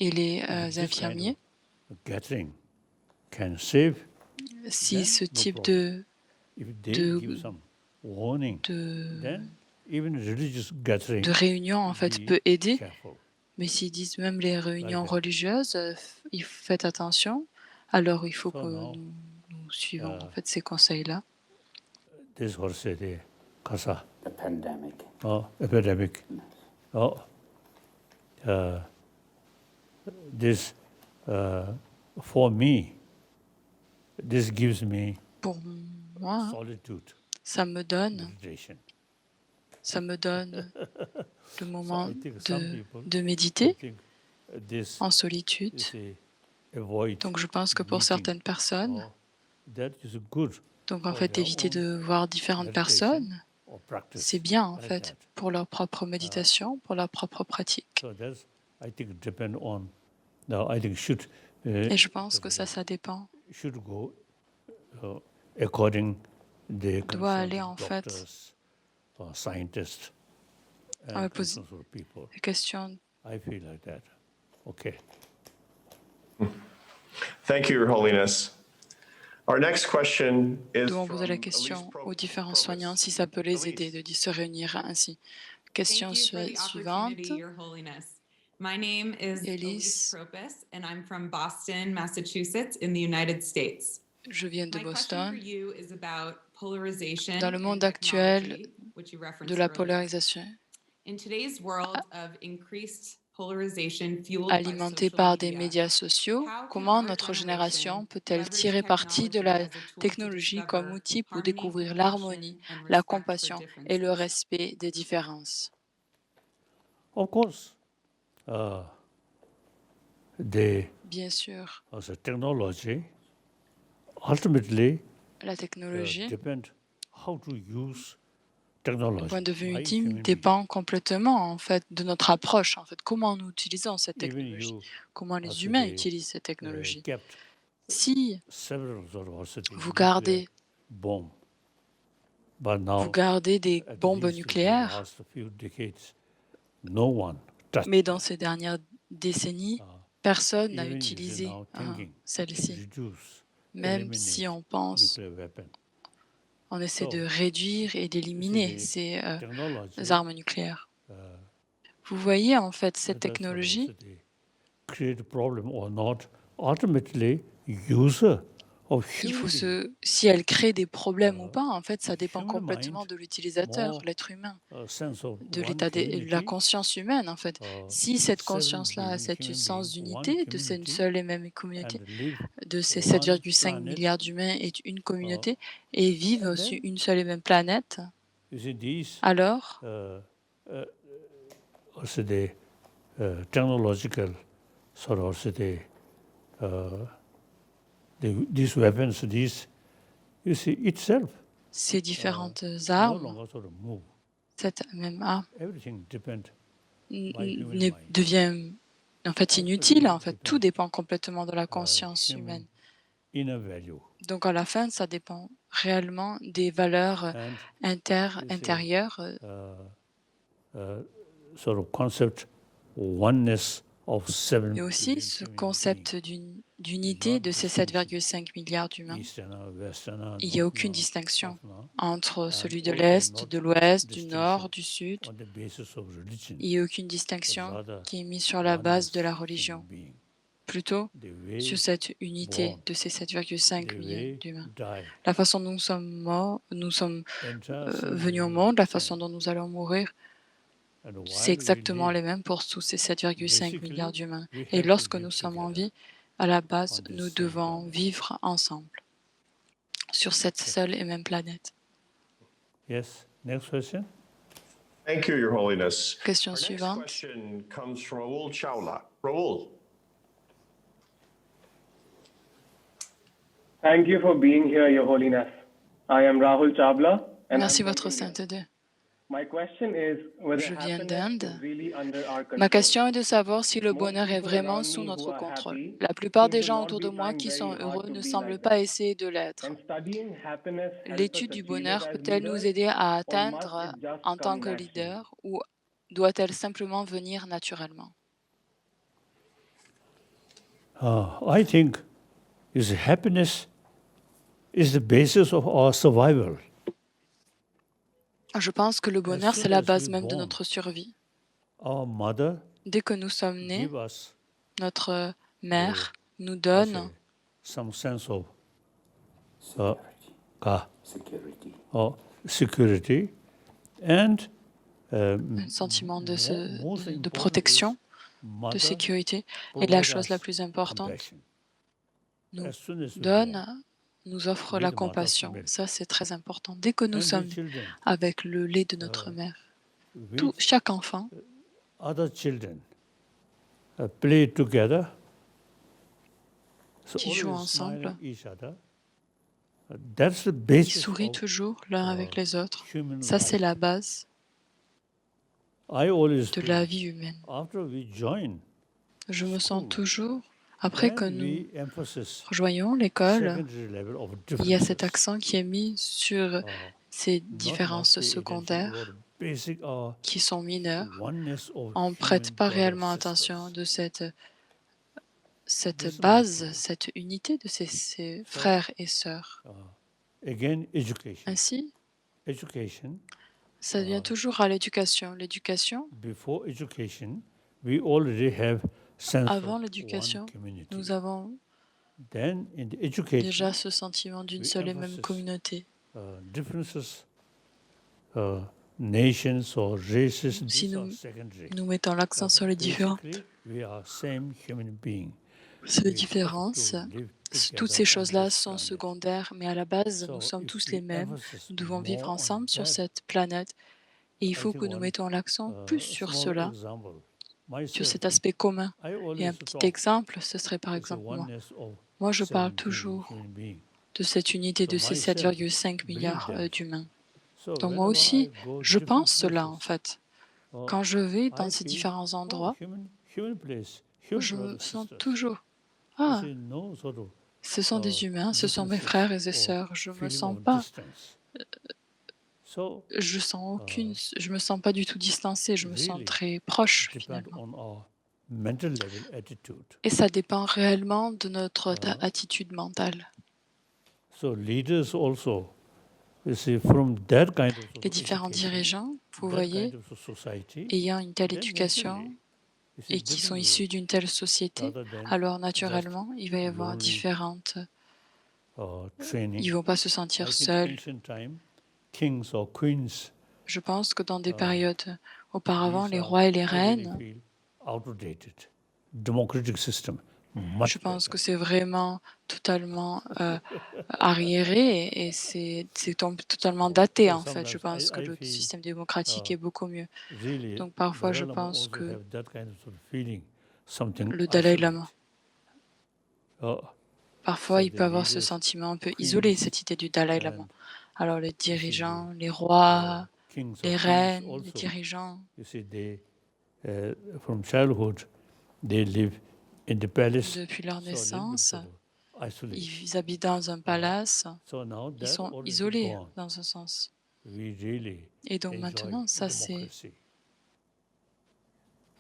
et les if this infirmiers, kind of gathering can save, si then ce no type problem. If they de- give some warning, de, then even religious gathering de réunion en fait be peut aider. careful. Mais s'ils disent même les réunions that. religieuses, faites attention, alors il faut So que now, nous suivons en fait ces conseils-là. This was the kasa The pandemic. epidemic. This for me, this gives me Pour moi, solitude, ça me donne meditation. le moment I think some de, people de I méditer think this en solitude. is a avoid. Donc je pense que pour meeting. certaines personnes, That is good donc en for fait their éviter own de voir différentes meditation personnes, or practice c'est bien en like fait that. pour leur propre méditation, pour leur propre pratique. So that's I think depend on. Now I think should Et je pense que ça dépend. should go according the Doit aller, en fait, doctors, scientists, Ah, and posi- concerned people. La question I feel like that. Okay. Thank you, Your Holiness. Our next question is Nous on poser la from question Elise aux différents Probus. soignants si ça peut les aider Elise. de se réunir ainsi. Question Thank you for the suivante. opportunity, Your Holiness. My name is Elise. Elise Propus, and I'm from Boston, Massachusetts, in the United States. Je viens de My question for Boston. you is about polarization Dans le and monde actuel technology, which you referenced de la earlier. polarisation, In today's world of increased polarization fueled by alimentée social par des media, médias sociaux, how can comment our notre generation génération peut-elle leverage tirer parti de la technology as a tool to technologie comme discover outil pour harmony, découvrir compassion, l'harmonie, and la respect for compassion et le differences? respect des différences? Of course, the Bien sûr, as a technology ultimately la technologie, depend how to use du technology. point de vue by ultime, human being. dépend complètement en fait de notre approche, en fait, comment nous utilisons cette Even technologie, you comment les as humains the, utilisent cette technologie. kept Si several sort of the vous nuclear gardez, bomb, but now vous gardez des at bombes least in the nucléaires, last few decades, no one touched mais dans ces dernières décennies, uh, personne n'a even if you're utilisé now thinking to celle-ci. reduce, Même si eliminate on pense, nuclear weapon. on essaie de So, réduire et you see, d'éliminer the ces technology armes nucléaires. uh, Vous voyez, en fait, cette that sort of technologie, city create a problem or not, ultimately user of il faut humanity, si elle crée des problèmes ou uh, pas, en fait, ça dépend human complètement mind, de l'utilisateur, more l'être humain, sense of de one l'état de la community, conscience humaine, en fait. Si cette 7 conscience-là a billion cette human sens being, one d'unité, de c'est une community, seule et même communauté, and live de ces one 7,5 planet, milliards d'humains est une uh, communauté et vivent and sur then une seule et même planète, you see these alors also the technological sort of the these weapons, these you see itself ces différentes no armes, longer sort of move. cette même arme Everything depends n- by human ne mind. devient en fait inutile. En fait, tout dépend complètement de la conscience Human humaine. inner value. Donc à la fin, ça dépend réellement des valeurs And intérieures sort of concept oneness of 7 et aussi billion ce human concept d'unité not de ces distinction. 7,5 milliards d'humains. Easterner, Westerner, Il n'y a aucune Northerner, distinction Southerner, entre and celui de also l'Est, not de l'Ouest, du distinction Nord, du Sud. on the basis of religion, Il n'y a aucune but distinction rather qui est mise sur la base de la oneness human religion, being. plutôt The sur way cette unité born, de ces the 7,5 millions way d'humains. die, La façon dont nous sommes morts, nous sommes entire venus au civilization monde, la same. façon dont nous allons mourir, And c'est while we exactement live, les mêmes pour tous ces 7,5 milliards basically, d'humains. we Et have to lorsque live nous sommes en together vie, à la base, on this nous same devons planet. vivre ensemble sur cette seule et même planète. Yes, next question. Thank you, Your Holiness. Question Our next suivante. question comes from Raul Chawla. Raul. Thank you for being here, Your Holiness. I am Rahul Chabla, and Merci, I'm votre from India. sainteté. My question is whether Je viens happiness d'Inde. is really under our control. Ma question est de savoir si le Most bonheur est people vraiment around sous me who notre are contrôle. happy La plupart seem des to gens not autour be de moi trying qui very sont hard heureux to ne be semblent like pas that. essayer de l'être. Can studying happiness help us L'étude du achieve it bonheur as peut-elle nous leaders, aider à or must atteindre it just en tant come que naturally? leader ou doit-elle simplement venir naturellement? I think is happiness is the basis of our survival. Je pense que le bonheur, soon c'est la as base we même de born, notre survie. Our mother Dès que nous sommes nés, give us notre mère nous I donne say, some sense of security and un sentiment de most important protection, is de mother sécurité. Et la provide chose la us plus importante, compassion. nous As soon as we donne, born, nous offre with la the mother's compassion. milk. Ça, c'est très important. Dès que nous And sommes the children avec le lait de notre mère, with chaque enfant other children play together, so qui jouent always ensemble, smiling each other. That's the ils basis sourient of toujours l'un avec les autres. human Ça, c'est life. la base I always de feel la vie humaine. after we join, Je me sens school, toujours, après que then nous we emphasize rejoignons l'école, secondary level of il y a cet differences. accent qui est mis sur ces Not différences much pay attention secondaires about basic qui sont mineures. oneness of On ne prête human pas brothers réellement and attention sisters. de cette This is my base, feeling. cette unité de ces frères et sœurs. Again, education. Ainsi, Education. ça vient toujours à l'éducation. L'éducation, Before education, we already have sense avant of l'éducation, one community. nous avons Then in the education, déjà ce sentiment d'une we seule et même emphasize communauté. Differences, nations or races, Si these are nous, secondary. nous mettons l'accent sur les différences, Basically, we are same human being. ces We have différences, to live toutes together ces on choses-là this sont planet. secondaires, mais à la base, So nous sommes if tous we les mêmes. emphasize Nous devons vivre more on ensemble sur that, cette planète et il faut think que nous one, mettions l'accent plus sur small cela, example. sur Myself, cet aspect commun. I Et always un petit talk exemple, ce serait par is the exemple moi. oneness of Moi, je 7 parle billion toujours human beings. de cette unité de So ces myself 7,5 believe milliards that. d'humains. So Donc moi whenever aussi, I go je different pense cela en places, fait. Quand je vais dans I ces feel, différents endroits, human place, human je me brothers, sens sisters. toujours, There ah, is no sort of ce sont des humains, ce sont mes differences frères et or sœurs. Je me feeling sens of pas, distance. So je me sens pas du tout distancée. Je me sens really très proche depend finalement. on our mental level attitude. Et ça dépend réellement de notre attitude mentale. So leaders also, you see, from that kind of Les différents education, dirigeants, vous that voyez, kind of society, ayant une telle then éducation naturally, you see, et qui sont different issus d'une telle société, rather than alors naturellement, il va y avoir lonely, différentes. training. Ils ne vont pas se I sentir think seuls. ancient time, kings or queens, Je pense que dans des périodes auparavant, these les are, rois et les I really reines, feel, outdated. Democratic system, much je pense better. que c'est vraiment totalement arriéré et totalement daté en fait. Je pense que I le feel système démocratique est beaucoup mieux. really Donc parfois, je Dalai Lama pense also que have that kind of feeling, something le Dalai Lama, isolate. parfois, So il the peut avoir ce leaders, sentiment un peu queens, isolé, cette idée du Dalai Lama. and Alors les you see dirigeants, les the rois, kings les or queens reines, les also, dirigeants, you see, they from childhood they live in the palace, depuis leur so a little bit naissance, sort of isolated. ils habitent dans un palace, So now ils that sont already isolés gone. dans un sens. We really Et donc enjoy maintenant, ça c'est, democracy.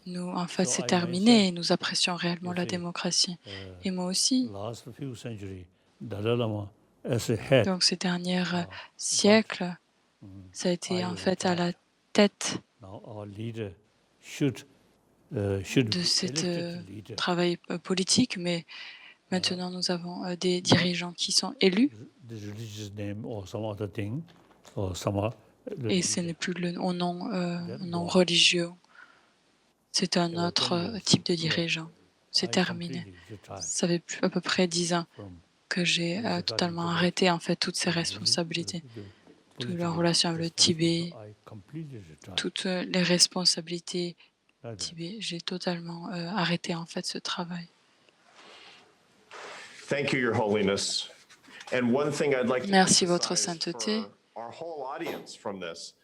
nous, en fait, So c'est I terminé et mentioned, nous apprécions réellement you la see, démocratie. Et moi aussi, last few centuries, Dalai Lama as a head, donc ces derniers but siècles, ça a été I en fait à la retired. tête Now our leader should be de ce elected leader. travail politique, mais maintenant nous avons des dirigeants qui sont élus The religious name or some other thing or some et ce n'est plus au nom, That nom gone. religieux. C'est un About autre 10 years type de ago, dirigeant. C'est I terminé. completely retired Ça fait à peu près 10 ans from que j'ai Jakarta totalement Tibet. arrêté en fait toutes The ces reli- responsabilités, toute la political relation avec le Tibet, responsibility. I completely retired. toutes les responsabilités Like that. Tibet. J'ai totalement arrêté en fait ce travail. Thank you, Your Holiness. And one thing I'd like to Merci, Votre emphasize Sainteté. for our whole audience from this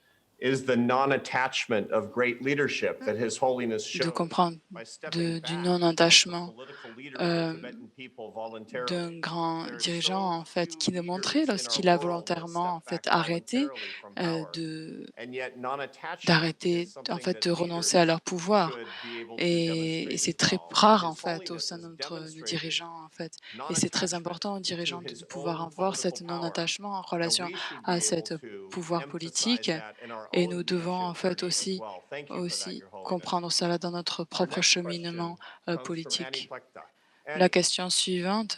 is the non-attachment of great leadership that His Holiness De showed comprendre by stepping du back non-attachement as the political leader of the Tibetan people voluntarily. d'un grand There are dirigeant so en fait few qui le montrait leaders in lorsqu'il our a world that volontairement en step fait back arrêté voluntarily from power. de And yet non-attachment d'arrêter is something en fait that de renoncer à leur leaders pouvoir. should be able to Et demonstrate c'est as très well. rare en His fait au Holiness sein de has nos demonstrated dirigeants en fait. Et c'est très important aux non-attachment to dirigeants de his pouvoir own avoir political cet power. non-attachement en And relation we should à be able cet to pouvoir emphasize politique. that in our Et own nous devons en leadership fait journey as aussi, well. Thank you for that, Your Holiness. comprendre cela dans notre Our propre next cheminement question comes from Annie politique. Plekta. La Annie, question suivante.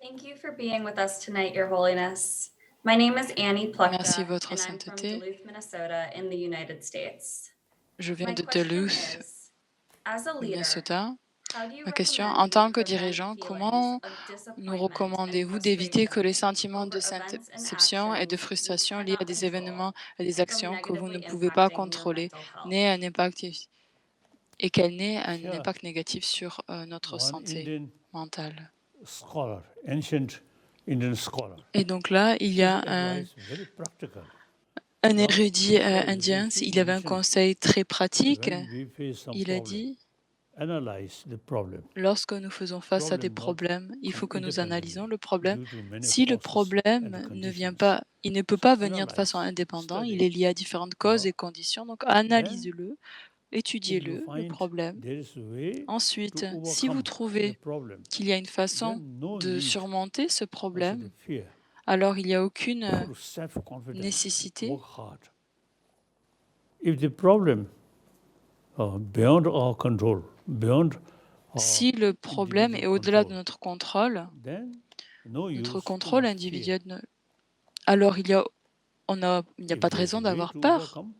Thank you for being with us tonight, Your Holiness. My name is Annie Plekta, Merci, Votre and I'm from Sainteté. Duluth, Minnesota, in the United States. Je viens My de question Duluth, is, as a leader, Minnesota. how do you Ma question, recommend en tant we que prevent dirigeant, feelings comment of nous disappointment and recommandez-vous d'éviter que les frustration sentiments de over events and déception et de actions we frustration liés à cannot des control événements et des from actions que vous ne negatively pouvez pas impacting your contrôler mental health? n'aient un impact et qu'elles n'aient un Sure. impact négatif sur notre One santé Indian mentale? scholar, ancient Indian scholar, Et donc là, il y his a un advice very practical. érudit because indien, if we il avait un mention conseil très pratique. when we face some Il a problem, dit, analyze the problem. lorsque nous faisons face à des Problem not problèmes, il faut que nous independently, analysions le problème. due to many Si le forces problème and ne vient conditions. pas, il ne peut pas venir de Analyze, façon indépendante, il study. est lié à différentes causes et conditions, donc analysez-le, If you étudiez-le, le find problème. there is a way Ensuite, to si vous overcome trouvez the problem, qu'il y a une façon then no de need surmonter ce of problème, the fear. alors il n'y a aucune Full self-confidence, nécessité. work hard. If the problem beyond our control, beyond our Si le problème est individual au-delà de control, notre contrôle, then no notre use contrôle to fear. individuel, alors il n'y a pas de If raison there's a way d'avoir to peur. overcome,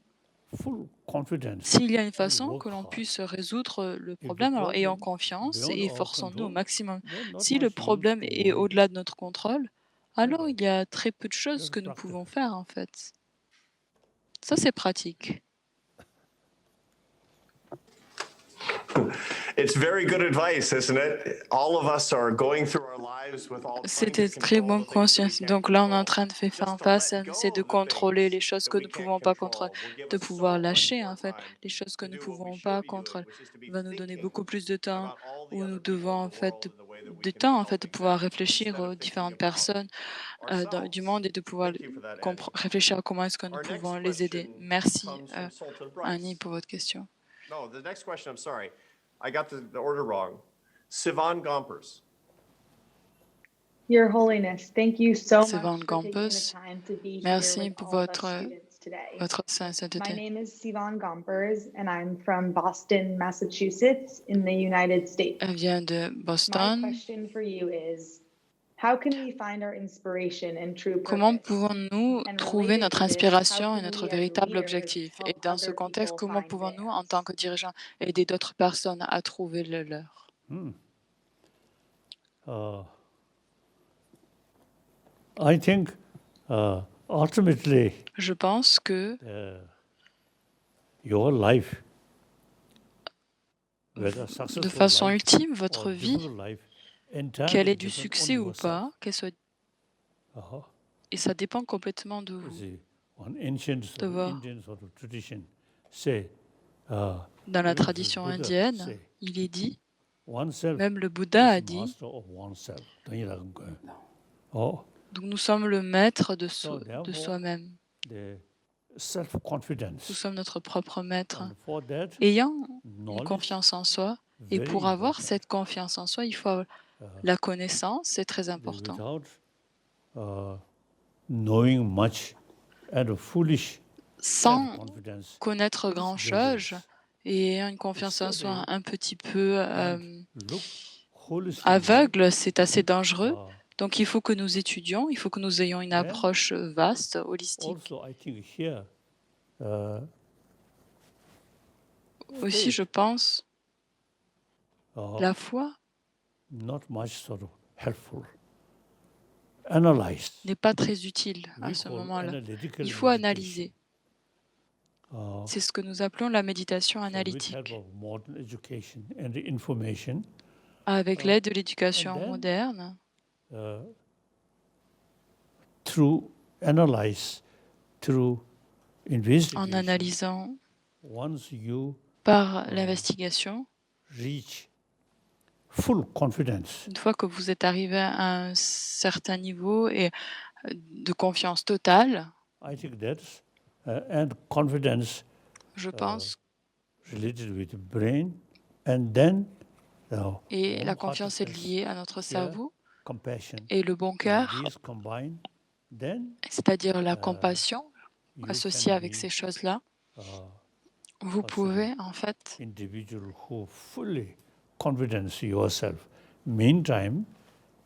full confidence S'il y a une and façon work que l'on hard. puisse résoudre le If the problème, alors ayons problem confiance beyond et our efforçons-nous au control, maximum. then not Si le much use problème to est worry. au-delà de notre contrôle, alors that. il y a très peu de choses That's que nous practical. pouvons faire en fait. Ça, c'est pratique. it's very good advice, isn't it? All of us are going through our lives with all trying C'était to très control bonne the things that we conscience. can't Donc là, on est en control. train de faire Just to face, let on go essaie de of the contrôler les things choses that que we nous ne can't pouvons pas control contrôler, will give de us so pouvoir much lâcher more en fait. time Les choses que to nous ne do what we pouvons should pas be doing, contrôler which is to be va nous donner thinking beaucoup plus de temps, about all the où other nous people devons in en the fait world and the way that we de can be temps en fait de helping pouvoir them réfléchir instead aux of thinking différentes about personnes du ourselves. monde et de pouvoir Thank you for that, Annie. réfléchir à comment est-ce que nous Our next pouvons les aider. question Merci comes from Sultan Annie Bryce. pour votre question. No, the next question, I'm sorry. I got the order wrong. Sivan Gompers. Your Holiness, thank you so Sivan much for taking the Gompers, time to be here merci with pour all of us votre, students today. votre My sainteté. name is Sivan Gompers, and I'm from Boston, Massachusetts, in the United States. Elle vient de My Boston. question for you is, how can we find our inspiration and true Comment purpose? pouvons-nous And trouver related notre to this, how inspiration et can notre we as véritable leaders objectif? Et help dans ce other contexte, people comment find pouvons-nous, en theirs? tant que dirigeants, aider d'autres personnes à trouver le leur? I think ultimately Je pense que your life, whether de successful façon life ultime, or votre vie, difficult life, qu'elle entirely ait du depends on succès ou yourself. pas, qu'elle soit, Uh-huh. et ça dépend complètement de vous. See, one ancient De voir. Indian sort of tradition say, Dans la even the tradition Buddha indienne, say, il est dit, oneself même le Bouddha a is dit, master of oneself. 당연한 거예요. Oh, donc nous sommes le maître de So therefore, soi-même. the self-confidence. Nous sommes notre propre maître. And for that, Ayant une knowledge, confiance en soi, et very pour avoir important. cette confiance en soi, il faut avoir la connaissance, c'est très important. Without knowing much and a foolish Sans self-confidence, connaître is grand-chose dangerous. et ayant une confiance en soi un petit peu Look holistically, aveugle, c'est assez dangereux. uh, Donc il faut que nous étudions, il faut que nous ayons une Then, approche vaste, holistique. also, I think here, Aussi, je pense, la foi not much sort of helpful. Analyze. n'est pas très utile à We ce call moment-là. analytical Il faut meditation. analyser. C'est ce que nous appelons la méditation So with analytique. help of modern education and information, Avec l'aide de l'éducation and then, moderne, through analyze, through en investigation, analysant once you par l'investigation, reach full confidence, une fois que vous êtes arrivé à un certain niveau et de confiance totale, I think that's and confidence je pense, related with the brain, and then et la confiance est liée à notre cerveau compassion. et le bon cœur, These combine, then c'est-à-dire la compassion you associée can avec be, ces choses-là. Vous What's pouvez en fait individual who fully confidence yourself. Meantime,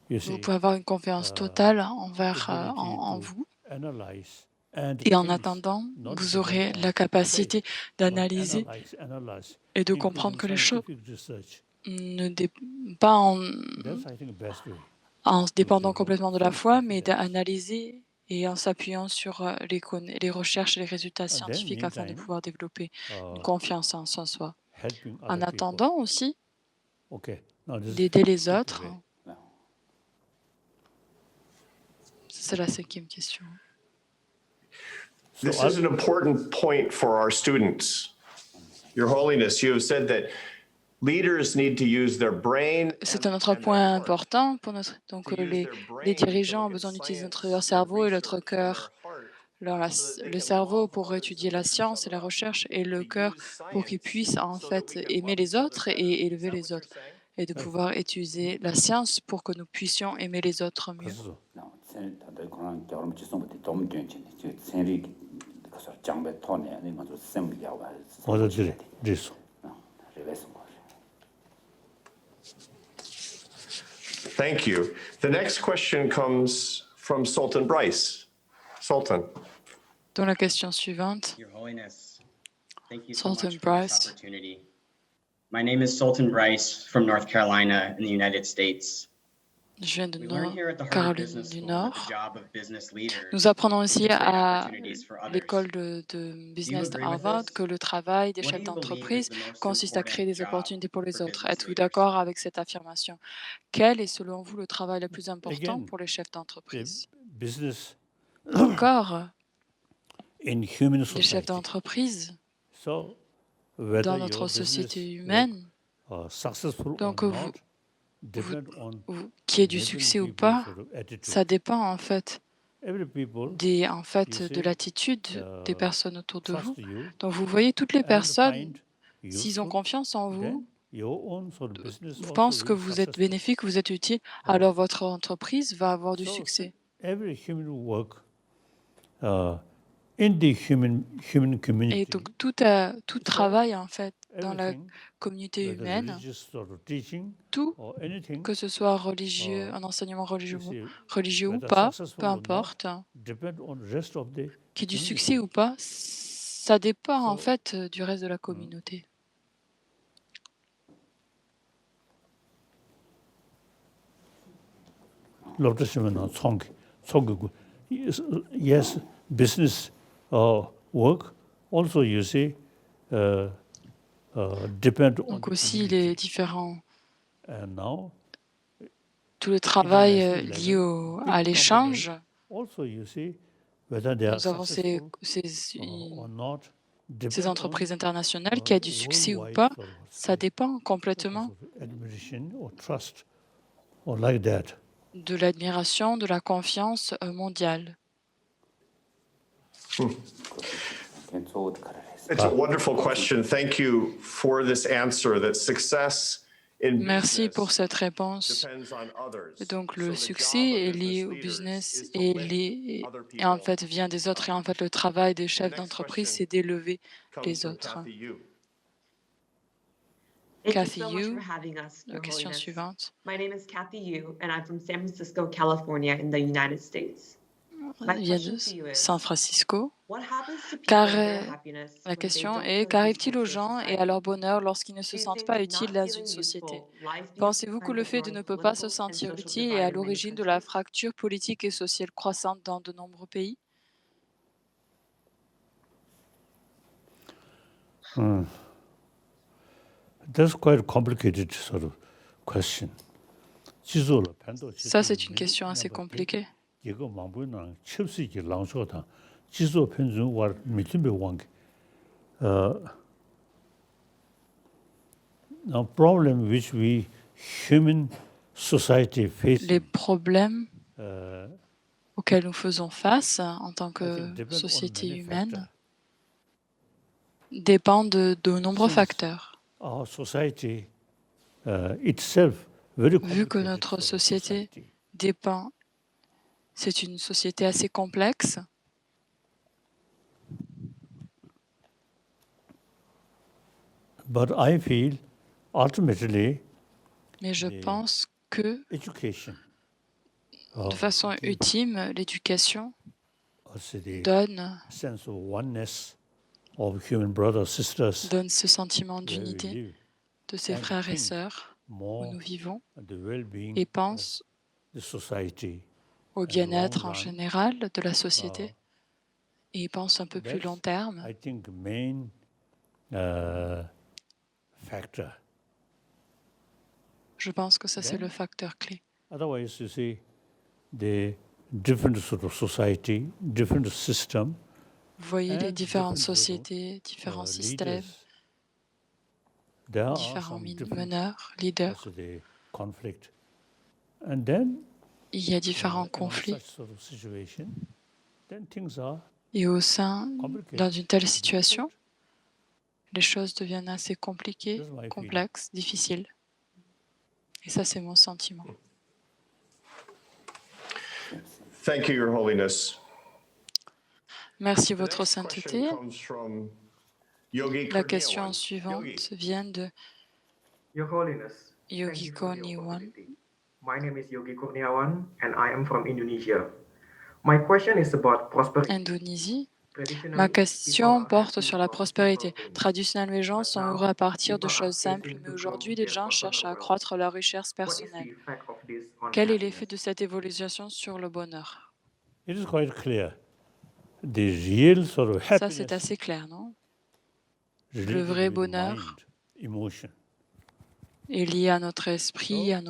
you vous see, pouvez avoir une confiance totale envers ability en to vous. analyze and Et en think, attendant, not vous depend aurez on la capacité faith, but d'analyser analyze, et de including comprendre que les choses scientific research. ne dépendent pas That's, I think, the best way. en se dépendant develop complètement de la full foi, mais confidence. d'analyser et en s'appuyant sur les recherches et les résultats And then, scientifiques afin de meantime, pouvoir développer une uh, confiance en soi. helping En other people. attendant aussi Okay. Now this is d'aider les fifth autres. way. C'est la cinquième question. So This is an important point for our students. Your Holiness, you have said that leaders need to use their brain. C'est un autre point important pour notre. Donc, les dirigeants ont besoin d'utiliser leur cerveau et notre cœur. Alors, le cerveau pour étudier la science et la recherche et le cœur pour qu'ils puissent en fait aimer les autres et élever les autres. Et de pouvoir utiliser la science pour que nous puissions aimer les autres mieux. 그래서 다들 그런 결혼 지성부터 도움 되는지 생리 그래서 장배 토네 아니 먼저 셈이야고 어디들이 그래서 레베스 거 Thank you. The next question comes from Sultan Bryce. Sultan. Dans la question suivante, Your Holiness, thank you so Sultan much for Bryce. this opportunity. My name is Sultan Bryce from North Carolina in the United States. je viens de We learn here at the Harvard Caroline Business du School that Nord. the job of business leaders Nous apprenons aussi is to create à opportunities for others. l'école de business de agree with Harvard this? que le travail des What chefs do you believe d'entreprise is the most consiste à créer des important job opportunités pour les for autres. business Êtes-vous leaders? d'accord avec cette affirmation? Quel est selon vous le travail le plus important Again, pour les chefs the d'entreprise? business Encore, in human les chefs society. d'entreprise So whether dans your notre business société work, humaine, successful donc or vous- not, depend on qu'il y ait du letting succès ou people pas, sort of attitude. ça dépend en fait Every people en fait You de see, l'attitude des uh, personnes autour de vous. trust you Donc vous voyez toutes les and personnes, find s'ils ont useful, confiance en vous, then pense que vous êtes bénéfique, vous êtes utile, alors votre entreprise va avoir du succès. Every human work in the human Et community, donc tout travail en fait dans la everything, communauté whether humaine, religious sort of teaching tout, or anything, que ce soit religieux, un enseignement you see, religieux ou whether pas, successful peu or not, importe, depend on the rest of the qu'il y ait du community. succès ou pas, ça dépend en So, fait du reste de la communauté. 로터시면 총기고 yes business work also you see depend on Donc the aussi community. les différents, And now tout le travail international lié level, big à l'échange, companies also you see whether they are nous avons successful ces or not ces depend on entreprises internationales, qui a du succès ou worldwide pas, sort of ça dépend complètement admiration or trust or like that. de l'admiration, de la confiance mondiale. It's a wonderful question. Thank you for this answer that success in Merci pour business cette réponse. depends on others. Et donc So le the succès job of est lié business au leaders business is to et, lift other et en people fait vient des autres. Et en fait le travail des The chefs next d'entreprise, question c'est d'élever comes les from autres. Kathy Yu. Thank you Kathy so much Yu, for having us, la Your question Holiness. suivante. My name is Kathy Yu, and I'm from San Francisco, California, in the United States. My Vient question de to you is, San Francisco. what happens to people Car and their happiness la when they question don't est, feel qu'arrive-t-il useful aux to a gens et à society? leur bonheur lorsqu'ils ne se Do you sentent think pas utiles not dans feeling une société? useful lies beneath Pensez-vous que behind le the fait de growing ne pas se political and sentir social utile est divide à in many l'origine de la countries? fracture politique et sociale croissante dans de nombreux pays? That's quite a complicated sort of question. Ça, c'est une question assez compliquée. 이거 망부는 칩스기 랑쇼다. 지소 편중 와 미침베 왕게. Now problem which we human society face Les problèmes auxquels nous faisons face en tant que depend on société many humaine factors. dépendent de nombreux facteurs. Our society itself very Vu que complicated notre sort of société society. dépend, c'est une société assez complexe. But I feel ultimately Mais je pense que, education de façon ultime, l'éducation donne donne sense of oneness of human brothers sisters ce sentiment where we d'unité live, de ses and frères et think sœurs où more nous vivons on the well-being et pense of the society au and bien-être long en run. général de la société et pense un peu plus long That's, terme. I think, main factor. Je pense que ça, c'est Then- le facteur clé. Otherwise, you see, the different sort of society, different system, Vous voyez les and différentes different sort of, sociétés, différents leaders. systèmes, There are différents some different meneurs, leaders. also the conflict. And then Il y a différents in conflits. such sort of situation, then things are Et au sein, complicated. dans une telle situation, les choses deviennent assez compliquées, That's my feeling. complexes, difficiles. Et ça, c'est mon sentiment. Thank you, Your Holiness. Merci, The Votre next Sainteté. question comes from Yogi La question Kurniawan. suivante Yogi. vient de Your Holiness, thank Yogi you for the Kurniawan. opportunity. My name is Yogi Kurniawan and I am from Indonesia. My question is about prosperity. Indonésie. Traditionally, Ma people question are porte happy sur la from prospérité. simple things. Traditionnellement, les gens But sont now, heureux à partir de people are choses simples, chasing mais to aujourd'hui, grow les their gens personal cherchent à wealth. accroître leurs richesses What is the personnelles. effect of this on Quel est happiness? l'effet de cette évolution sur le bonheur? It is quite clear. The real sort of Ça, happiness c'est assez clair, non? related vrai with bonheur mind, emotion. Est lié à notre esprit, So, à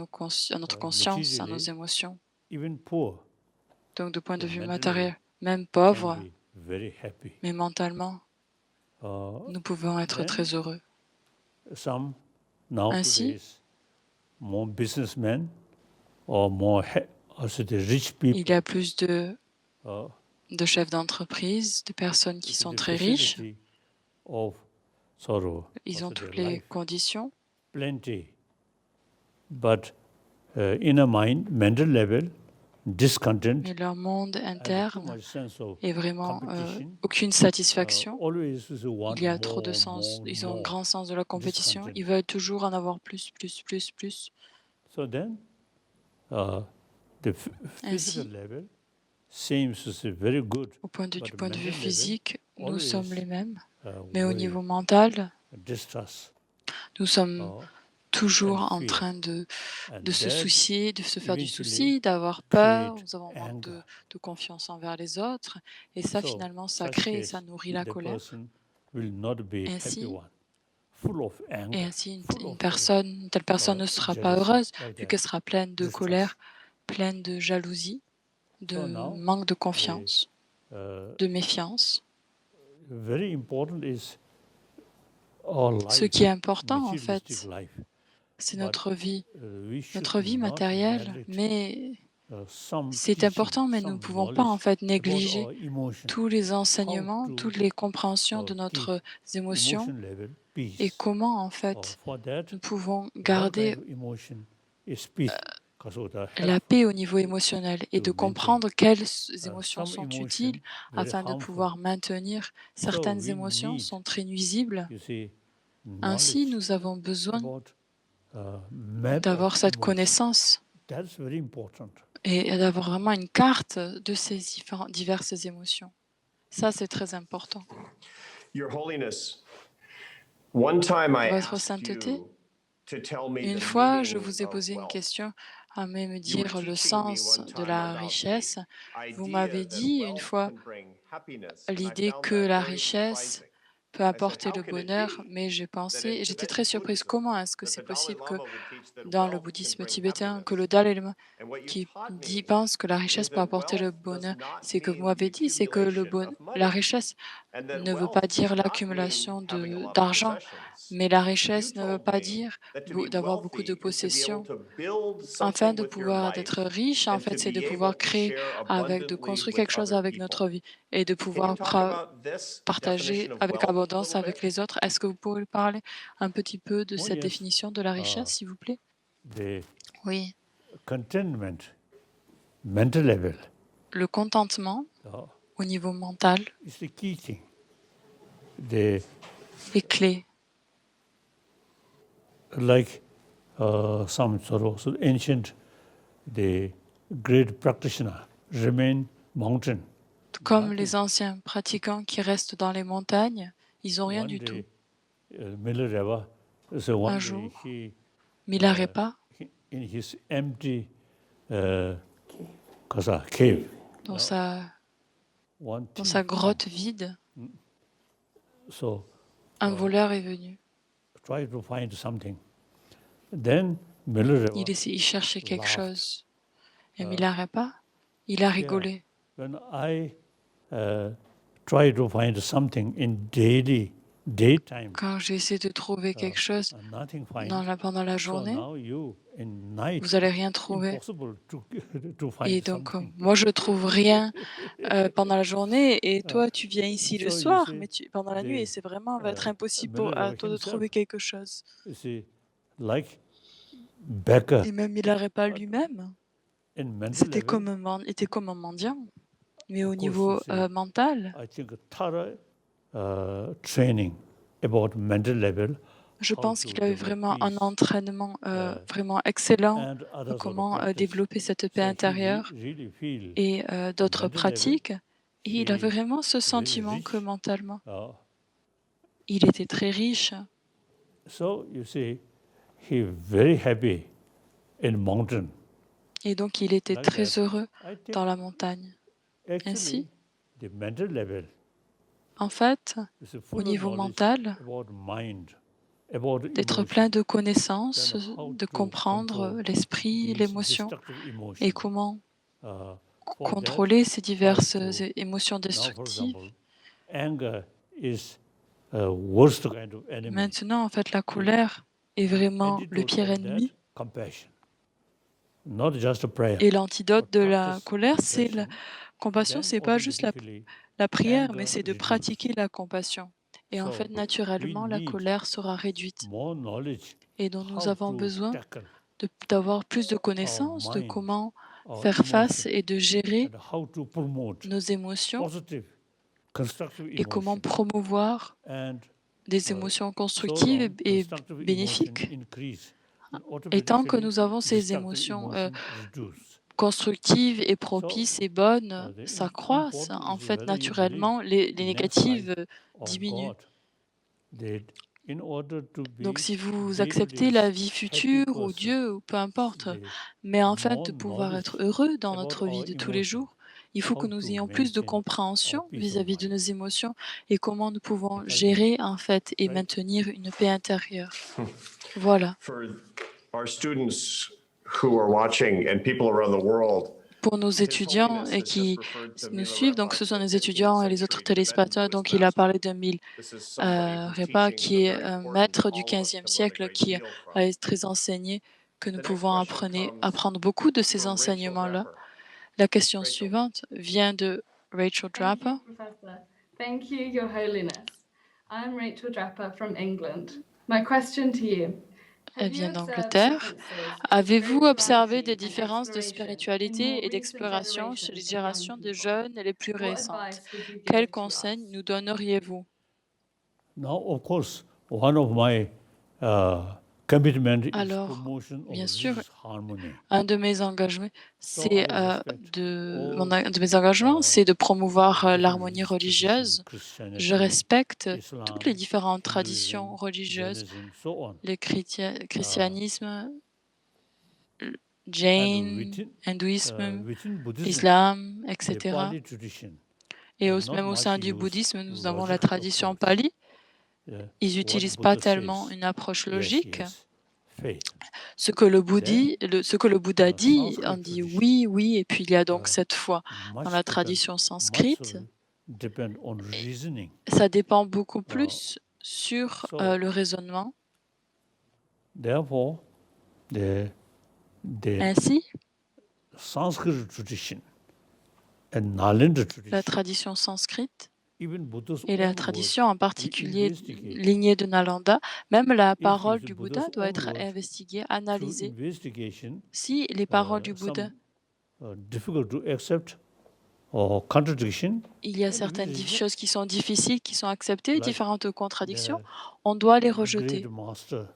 notre conscience, à nos materially, émotions. even poor Donc, de point de Yeah, vue mentally, matériel, même can pauvre, be very happy. mais mentalement, nous pouvons être then- très heureux. Some Ainsi, nowadays more businessmen or more also the rich people il y a plus uh, de chefs d'entreprise, de personnes qui with sont the très riches. facility of sort of Ils ont also toutes their les life, conditions plenty, but in a mind, mental level, discontent, Mais leur monde and too interne much sense of est vraiment competition. aucune satisfaction. Always they want Il y a trop de more, sens. more, Ils ont un more. grand sens de la compétition. Discontent. Ils veulent toujours en avoir plus, plus, plus, plus. So then, the physical Ainsi, level seems to say very good, du point de but vue mental level, physique, nous always, sommes les mêmes. uh, Mais au worry, niveau mental, distrust, nous sommes and toujours en fear. train de And se that soucier, de se faire du eventually souci, d'avoir peur. create Nous avons manque anger. de confiance envers les autres. Et ça, So, finalement, ça such crée et case, ça nourrit la the colère. person will not be happy Ainsi, one, full of anger, Et ainsi, full of une telle personne ne sera pas jealousy, heureuse, like vu that, qu'elle sera pleine de distrust. colère, pleine de jalousie, de So now, manque de confiance, de méfiance. very important is our Ce life, qui est important, en materialistic fait, life. c'est But, notre vie we should notre vie not matérielle, neglect, mais some c'est teaching, important, mais nous ne some pouvons pas, en knowledge fait, about négliger our emotion, tous les how enseignements, to toutes les compréhensions de keep notre émotions emotion level et peace. comment, en fait, For that, nous pouvons what garder kind of emotion is peace? la paix au niveau émotionnel et de to maintain. comprendre quelles émotions Some sont emotion utiles very afin de harmful. pouvoir maintenir. Certaines we émotions need, sont très nuisibles. you see, Ainsi, knowledge nous avons besoin about map d'avoir of cette emotion. connaissance That's very important. et d'avoir vraiment une carte de ces diverses émotions. Ça, c'est très important. Your Holiness, one time I Votre asked sainteté, you to tell me une the fois, je meaning vous ai of posé une wealth. question à me You were dire le teaching me sens one de time la about richesse. the Vous idea m'avez that dit une wealth fois can bring happiness, and I l'idée found que that la very richesse surprising. peut I said, apporter how le can it bonheur, be mais j'ai that pensé, in et j'étais Tibetan très surprise, Buddhism, comment est-ce que that c'est the Dalai possible que Lama would teach that dans le wealth can bouddhisme bring tibétain, que le happiness? Dalai Lama And what you qui taught dit, me pense que la is richesse peut that apporter le wealth does bonheur, not c'est que vous mean the m'avez dit, c'est que accumulation of la money, richesse and that ne veut wealth pas does dire not mean l'accumulation having a lot of d'argent, possessions. mais la You richesse ne veut told pas me dire that to be d'avoir beaucoup de wealthy is to be able possessions. to build Afin something de with your pouvoir life d'être riche, en and to fait, c'est de be pouvoir able to créer share de abundantly construire with quelque chose other avec people. notre vie et de Can you pouvoir talk about this partager definition of avec wealth a abondance little avec bit? les autres. Est-ce que vous pouvez parler un petit peu de Oh, cette yes. définition de la richesse, s'il vous plaît? The Oui. contentment, mental level, Le contentement au niveau mental is the key thing. The est clé. like some sort of ancient, the great practitioner remain mountain. Comme les anciens pratiquants qui restent dans les montagnes, ils n'ont rien One du day, tout. Milarepa, so one Un day jour, he, Milarepa, in his empty cave, dans sa one grotte vide, so un voleur est venu. try to find something. Then Milarepa, Il cherchait quelque laughed. chose. Et Milarepa, il a rigolé. When I try to find something in daytime, Quand j'ai essayé de trouver quelque chose nothing find. pendant la So journée, now you in night, vous n'allez rien trouver. impossible to find Et donc, something. moi, je trouve rien pendant la journée, et toi, tu viens ici le So you soir, see, mais pendant la nuit, et c'est vraiment va être impossible à toi de trouver quelque chose. You see, like beggar Et même Milarepa lui-même, in mental c'était level, était comme un mendiant. Mais au Of course, niveau you see, mental, I think a thorough training about mental level. je how pense to qu'il a eu develop vraiment un peace, entraînement vraiment excellent and other de sort of comment practice. développer cette paix So he intérieure really feel et d'autres mental pratiques. Et il avait he vraiment ce very sentiment rich. que mentalement, uh, il était très riche. so you see, he very happy in mountain. Et donc, il était Like très that. heureux I think dans la montagne. actually Ainsi, the mental level en fait, is au full of niveau knowledge mental, about mind, about d'être emotion, plein de connaissances, then how de to comprendre control l'esprit, these l'émotion, destructive et emotions. comment Uh, for contrôler ces diverses how to- émotions that, now, for destructives. example, anger is worst kind of enemy. Maintenant, en fait, la colère est vraiment le Antidote pire of that, ennemi. compassion. Not just a prayer. Et l'antidote de but la practice colère, c'est la compassion, compassion, then c'est pas juste automatically la prière, anger mais c'est de reduce. pratiquer la compassion. Et en So, fait, we naturellement, la need colère sera réduite. more knowledge et dont nous how avons to besoin tackle d'avoir plus de our connaissances de mind, comment our faire face emotion, et de gérer and how to promote nos émotions positive, constructive et comment emotion. promouvoir And des uh, émotions so constructives long et constructive emotion bénéfiques. increase, and Et tant que automatically nous avons ces destructive émotions emotion reduce. constructives et So propices et bonnes, the ça croisse. important En is fait, whether you believe naturellement, les in négatives life or diminuent. God, that in order to Donc, be si vous day-to-day acceptez la vie happy future ou person, Dieu ou peu importe, the mais en fait more de pouvoir knowledge être heureux dans about notre vie our de tous les emotion, jours, il faut que how nous to ayons plus de maintain our compréhension peace of vis-à-vis de mind. nos émotions et comment nous pouvons Thank you. gérer en fait et Right. maintenir une paix intérieure. Voilà. For our students who are watching and people around the world, Pour nos His étudiants Holiness et has qui just referred to nous Mila suivent, donc Repa, ce sont the les 15th étudiants et les autres century Tibetan téléspectateurs, Buddhist donc il a master. parlé de Mille This is somebody whose Repa, teachings qui are est very un important maître to du all of us 15e to learn a siècle great qui deal from. a été très enseigné, que nous The next pouvons question comes apprendre beaucoup de ces from Rachel enseignements-là. Draper. La question Rachel. suivante vient de Rachel Thank you, Draper. Professor. Thank you, Your Holiness. I'm Rachel Draper from England. My question to you. Elle vient d'Angleterre. Avez-vous observé des différences de spiritualité et d'exploration chez les générations de jeunes et les plus récentes? Quels conseils nous donneriez-vous? Now, of course, one of my commitment is Alors, promotion of bien sûr, religious harmony. un de mes engagements, So I c'est respect all, de mes engagements, c'est de promouvoir different l'harmonie religious religieuse. traditions, Christianity, Je respecte Islam, toutes les différentes Hinduism, traditions religieuses, Jainism, so on. le christianisme, And Jain, within, hindouisme, within Buddhism, islam, the etc. Pali tradition, Et not même au much sein du use bouddhisme, nous avons la logical tradition approach. pali. Ils What n'utilisent pas Buddha tellement says, une approche yes, logique. yes, faith. Ce que le Bouddha dit, Sanskrit on dit tradition, oui, oui, et puis il y a donc cette foi. much Dans la depend, tradition much sanskrite, depend on reasoning. ça dépend beaucoup plus sur So, le raisonnement. therefore, the Ainsi, Sanskrit tradition and Nalanda la tradition, tradition sanskrite even Buddha's et la own tradition en words, we particulier investigate. lignée de Nalanda, même la If parole the du Buddha's Bouddha doit own être words, investiguée, through analysée. investigation, Si les paroles du Bouddha, difficult to accept or contradiction, il y a then we certaines reject. choses qui sont difficiles, qui sont acceptées, Like différentes contradictions, the on doit les great rejeter. master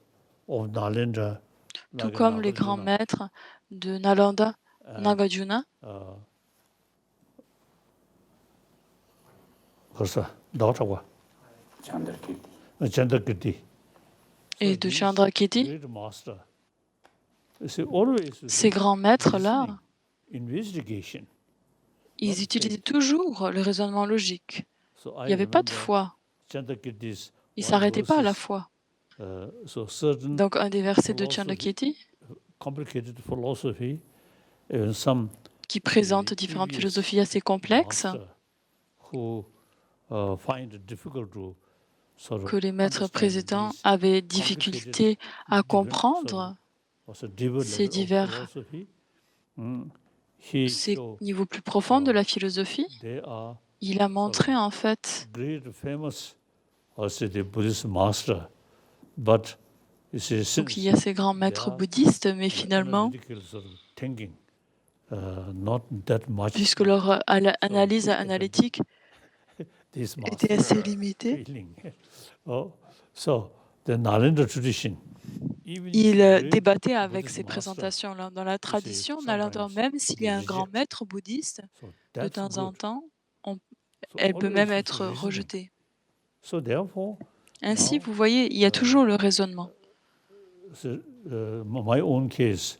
of Nalanda, Tout like comme les grands Nagarjuna, maîtres de Nalanda, and, Nagarjuna, 벌써 나왔다고. Chandrakirti. et de Chandrakirti. Great master. See, always Ces grands maîtres-là, investigation. ils utilisaient toujours le raisonnement logique. So Il I n'y avait pas de remember foi. Chandrakirti's Ils ne one s'arrêtaient pas à la verses, foi. so certain Donc un des versets de philosophy, Chandrakirti complicated philosophy, even some qui présente différentes previous philosophies assez complexes master who find it difficult to sort of que les maîtres understand précédents these avaient complicated difficulté à different comprendre also deeper ces level of divers philosophy. He ces showed niveaux plus profonds de la philosophie. they are Il a montré en fait great famous also the Buddhist master, but you see, donc since il y a ces grands they maîtres are bouddhistes, mais finalement, analytical sort of thinking, not that much puisque leur analyse analytique these était masters assez limitée, feeling. Oh, so the Nalanda tradition, even il great débattait avec Buddhist ces master, présentations-là. Dans la tradition, sometimes même s'il y a un grand reject. maître bouddhiste, So de that's temps en good. temps, So elle peut always même it's être reasoning. rejetée. So therefore, Ainsi, now, vous voyez, il y a toujours le raisonnement. so, my own case,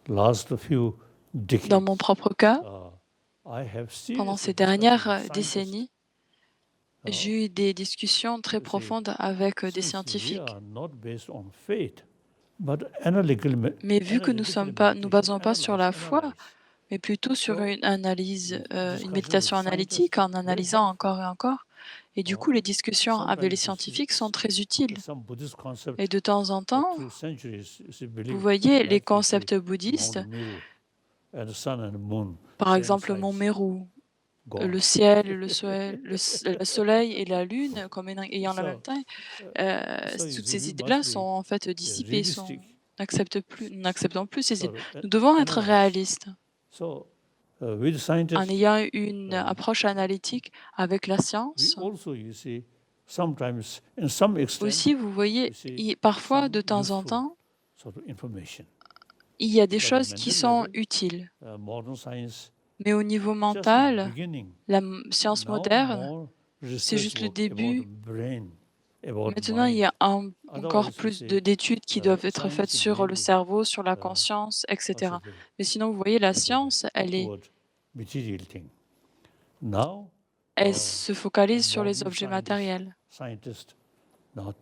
last few decades, Dans mon propre cas, I have pendant seriously ces discussed dernières with scientists. décennies, j'ai eu des discussions très See, profondes avec des since we scientifiques. are not based on faith, but analytical Mais vu que nous nous basons pas sur la foi, mais plutôt sur So, une analyse, discussion une méditation with analytique, en scientists, analysant encore et encore. Et du coup, les discussions avec les sometimes you scientifiques see sont très utiles. some Buddhist concept Et de temps en temps, through centuries, you believe, vous voyez, les like you see concepts bouddhistes, Mount Meru and the sun and the moon, par same exemple size. Mont Meru, le ciel, le soleil et la lune comme ayant la même taille, toutes ces idées-là sont en fait dissipées, n'acceptons plus ces idées. Nous devons être réalistes. En ayant une approche analytique avec la science, aussi, vous voyez, parfois, de temps en temps, il y a des choses qui sont utiles. Mais au niveau mental, la science moderne, c'est juste le début. Maintenant, il y a encore plus d'études qui doivent être faites sur le cerveau, sur la conscience, etc. Mais sinon, vous voyez, la science, elle se focalise sur les objets matériels.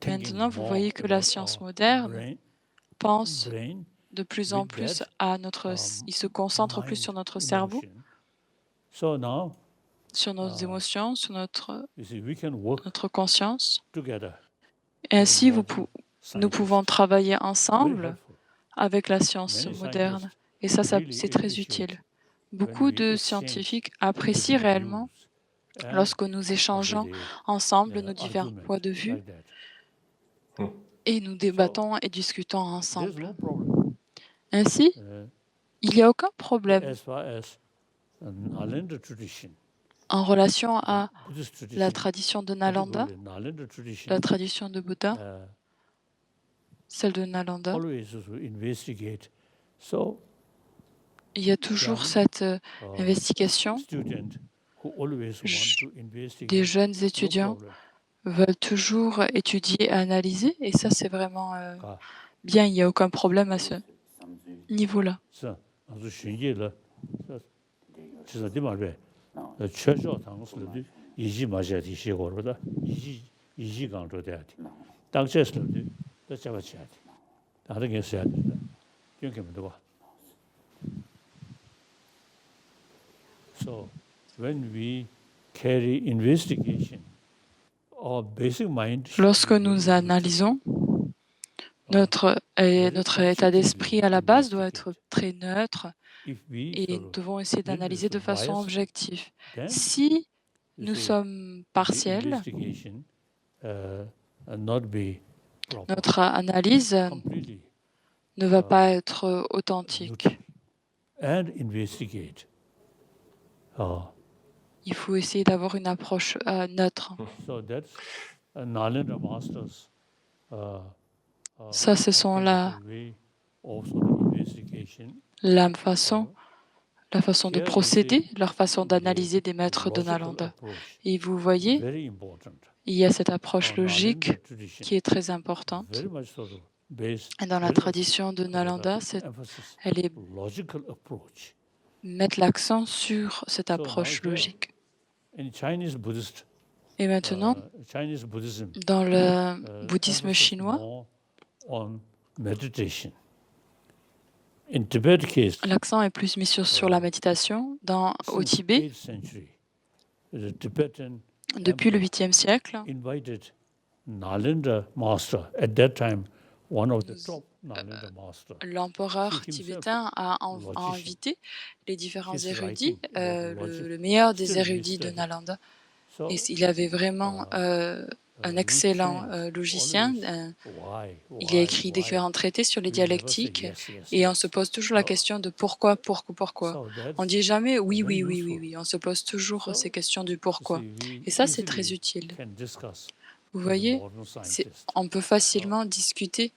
Maintenant, vous voyez que la science moderne pense de plus en plus il se concentre plus sur notre cerveau, sur nos émotions, sur notre conscience. Et ainsi, nous pouvons travailler ensemble avec la science moderne. Et ça c'est très utile. Beaucoup de scientifiques apprécient réellement lorsque nous échangeons ensemble nos divers points de vue et nous débattons et discutons ensemble. Ainsi, il n'y a aucun problème en relation à la tradition de Nalanda, la tradition de Bouddha, celle de Nalanda. Il y a toujours cette investigation. Des jeunes étudiants veulent toujours étudier et analyser, et ça c'est vraiment bien, il n'y a aucun problème à ce niveau-là. Lorsque nous analysons, notre état d'esprit à la base doit être très neutre et nous devons essayer d'analyser de façon objective. Si nous sommes partiels, notre analyse ne va pas être authentique. Il faut essayer d'avoir une approche neutre. Ça, ce sont la façon de procéder, leur façon d'analyser des maîtres de Nalanda. Et vous voyez, il y a cette approche logique qui est très importante. Et dans la tradition de Nalanda, elle met l'accent sur cette approche logique. Et maintenant, dans le bouddhisme chinois, l'accent est plus mis sur la méditation. Au Tibet, depuis le 8e siècle, l'empereur tibétain a invité les différents érudits, le meilleur des érudits de Nalanda. Et il avait vraiment un excellent logicien. Il a écrit différents traités sur les dialectiques et on se pose toujours la question de pourquoi. On ne dit jamais oui. On se pose toujours ces questions du pourquoi. Et ça, c'est très utile. Vous voyez, on peut facilement discuter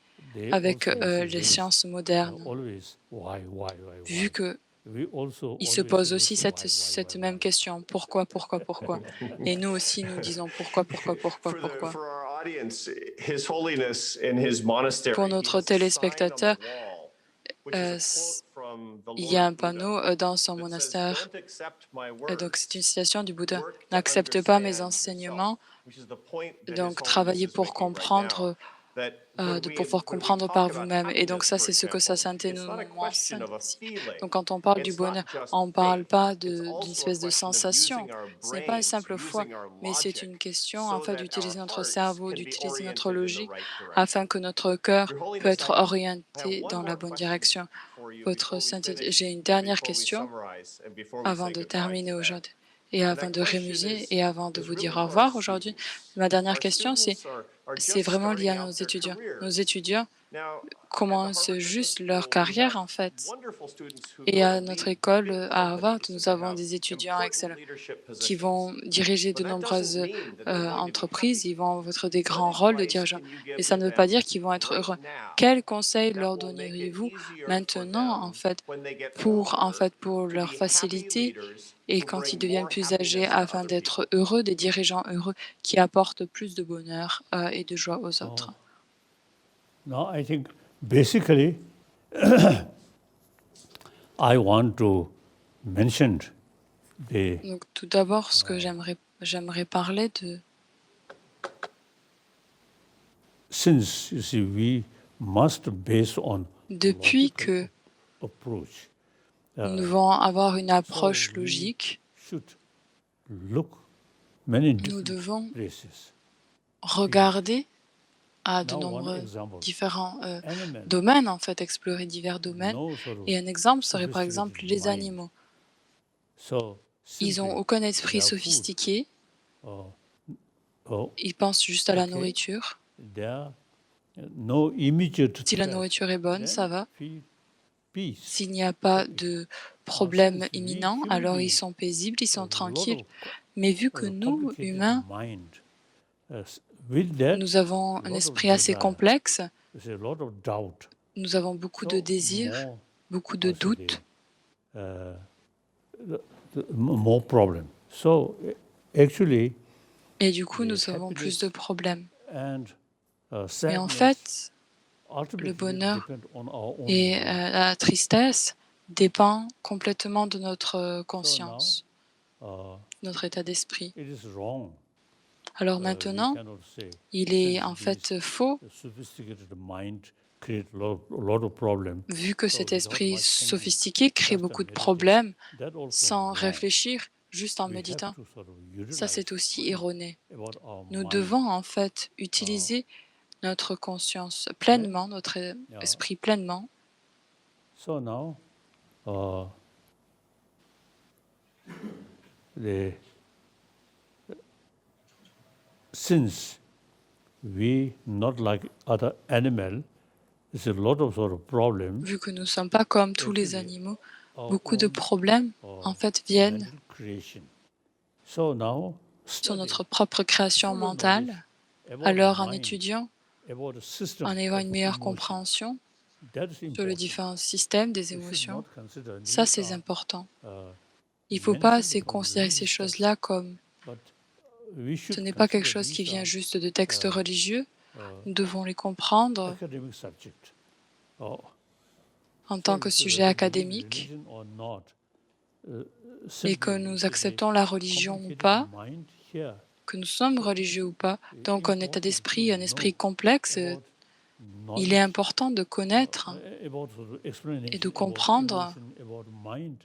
avec les sciences modernes, vu qu'ils se posent aussi cette même question, pourquoi. Et nous aussi, nous disons pourquoi. Pour notre téléspectateur, il y a un panneau dans son monastère. Donc, c'est une citation du Bouddha. N'accepte pas mes enseignements, donc travaillez pour comprendre, de pouvoir comprendre par vous-même. Et donc ça, c'est ce que sa sainteté nous enseigne ici. Donc quand on parle du bonheur, on ne parle pas d'une espèce de sensation. Ce n'est pas une simple foi, mais c'est une question afin d'utiliser notre cerveau, d'utiliser notre logique, afin que notre cœur peut être orienté dans la bonne direction. Votre sainteté, j'ai une dernière question avant de terminer aujourd'hui. Et avant de rémuser et avant de vous dire au revoir aujourd'hui, ma dernière question, c'est vraiment lié à nos étudiants. Nos étudiants commencent juste leur carrière, en fait. Et à notre école, à Harvard, nous avons des étudiants excellents qui vont diriger de nombreuses entreprises, ils vont avoir des grands rôles de dirigeants. Et ça ne veut pas dire qu'ils vont être heureux. Quels conseils leur donneriez-vous maintenant, pour leur faciliter et quand ils deviennent plus âgés, afin d'être heureux, des dirigeants heureux qui apportent plus de bonheur et de joie aux autres? Now, I think basically, I want to mention Donc, tout d'abord, ce que j'aimerais parler de, since you see, we must base on depuis que approach. nous devons avoir une approche logique, Should look many nous different devons places. regarder à de Now, one nombreux example. différents Animal, domaines, en fait, explorer divers domaines. no sort of Et un exemple serait par exemple sophisticated les mind. animaux. So Ils n'ont simply, aucun esprit their food, sophistiqué, oh, ils pensent juste à la Okay. nourriture. there no immediate Si la threat, nourriture est bonne, then ça va. feel peace. S'il n'y a pas de problème since we imminent, human alors ils beings sont paisibles, ils have sont a lot tranquilles. of Mais vu que a nous, complicated humains, mind, with that, nous avons un lot of esprit assez desire. complexe, there's a lot of doubt. nous avons beaucoup de So désirs, more, beaucoup de also doutes, more problem. So actually, et du coup, the nous avons plus de happiness problèmes. and Mais en sadness fait, ultimately le bonheur depend on our own et mind. la tristesse dépend complètement de notre conscience, Uh, notre état d'esprit. it is wrong. Alors We maintenant, cannot say il est since en fait this faux, sophisticated mind create a lot of problem. vu que So cet without esprit much thinking, sophistiqué crée just a beaucoup de meditation, problèmes that also sans wrong. réfléchir, juste en We have méditant. to sort of Ça, c'est utilize aussi erroné. about our Nous mind. devons en fait utiliser notre conscience pleinement, notre esprit pleinement. So now, since we not like other animal, there's a lot of sort of problem. Vu que nous ne sommes pas comme tous les animaux, beaucoup de problèmes en fait viennent Mental creation. So now, sur notre propre création mentale. about Alors, en mind, étudiant, about the system en ayant of une meilleure emotion, compréhension that is sur les important. différents systèmes des We should émotions, not consider ça these c'est are, important. uh, Il ne faut pas mentioned assez from considérer ces religious choses-là comme but we ce should n'est pas quelque consider chose qui these vient are, juste de textes religieux. uh, Nous devons les comprendre academic subject. en So tant que it's sujet whether académique, religion or not, et que simply nous it's a acceptons la religion ou complicated pas, mind here. que nous sommes religieux ou pas. Donc, un état d'esprit, un esprit complexe, About il est knowledge, important de connaître about sort of explanation, et de about comprendre emotion, about mind.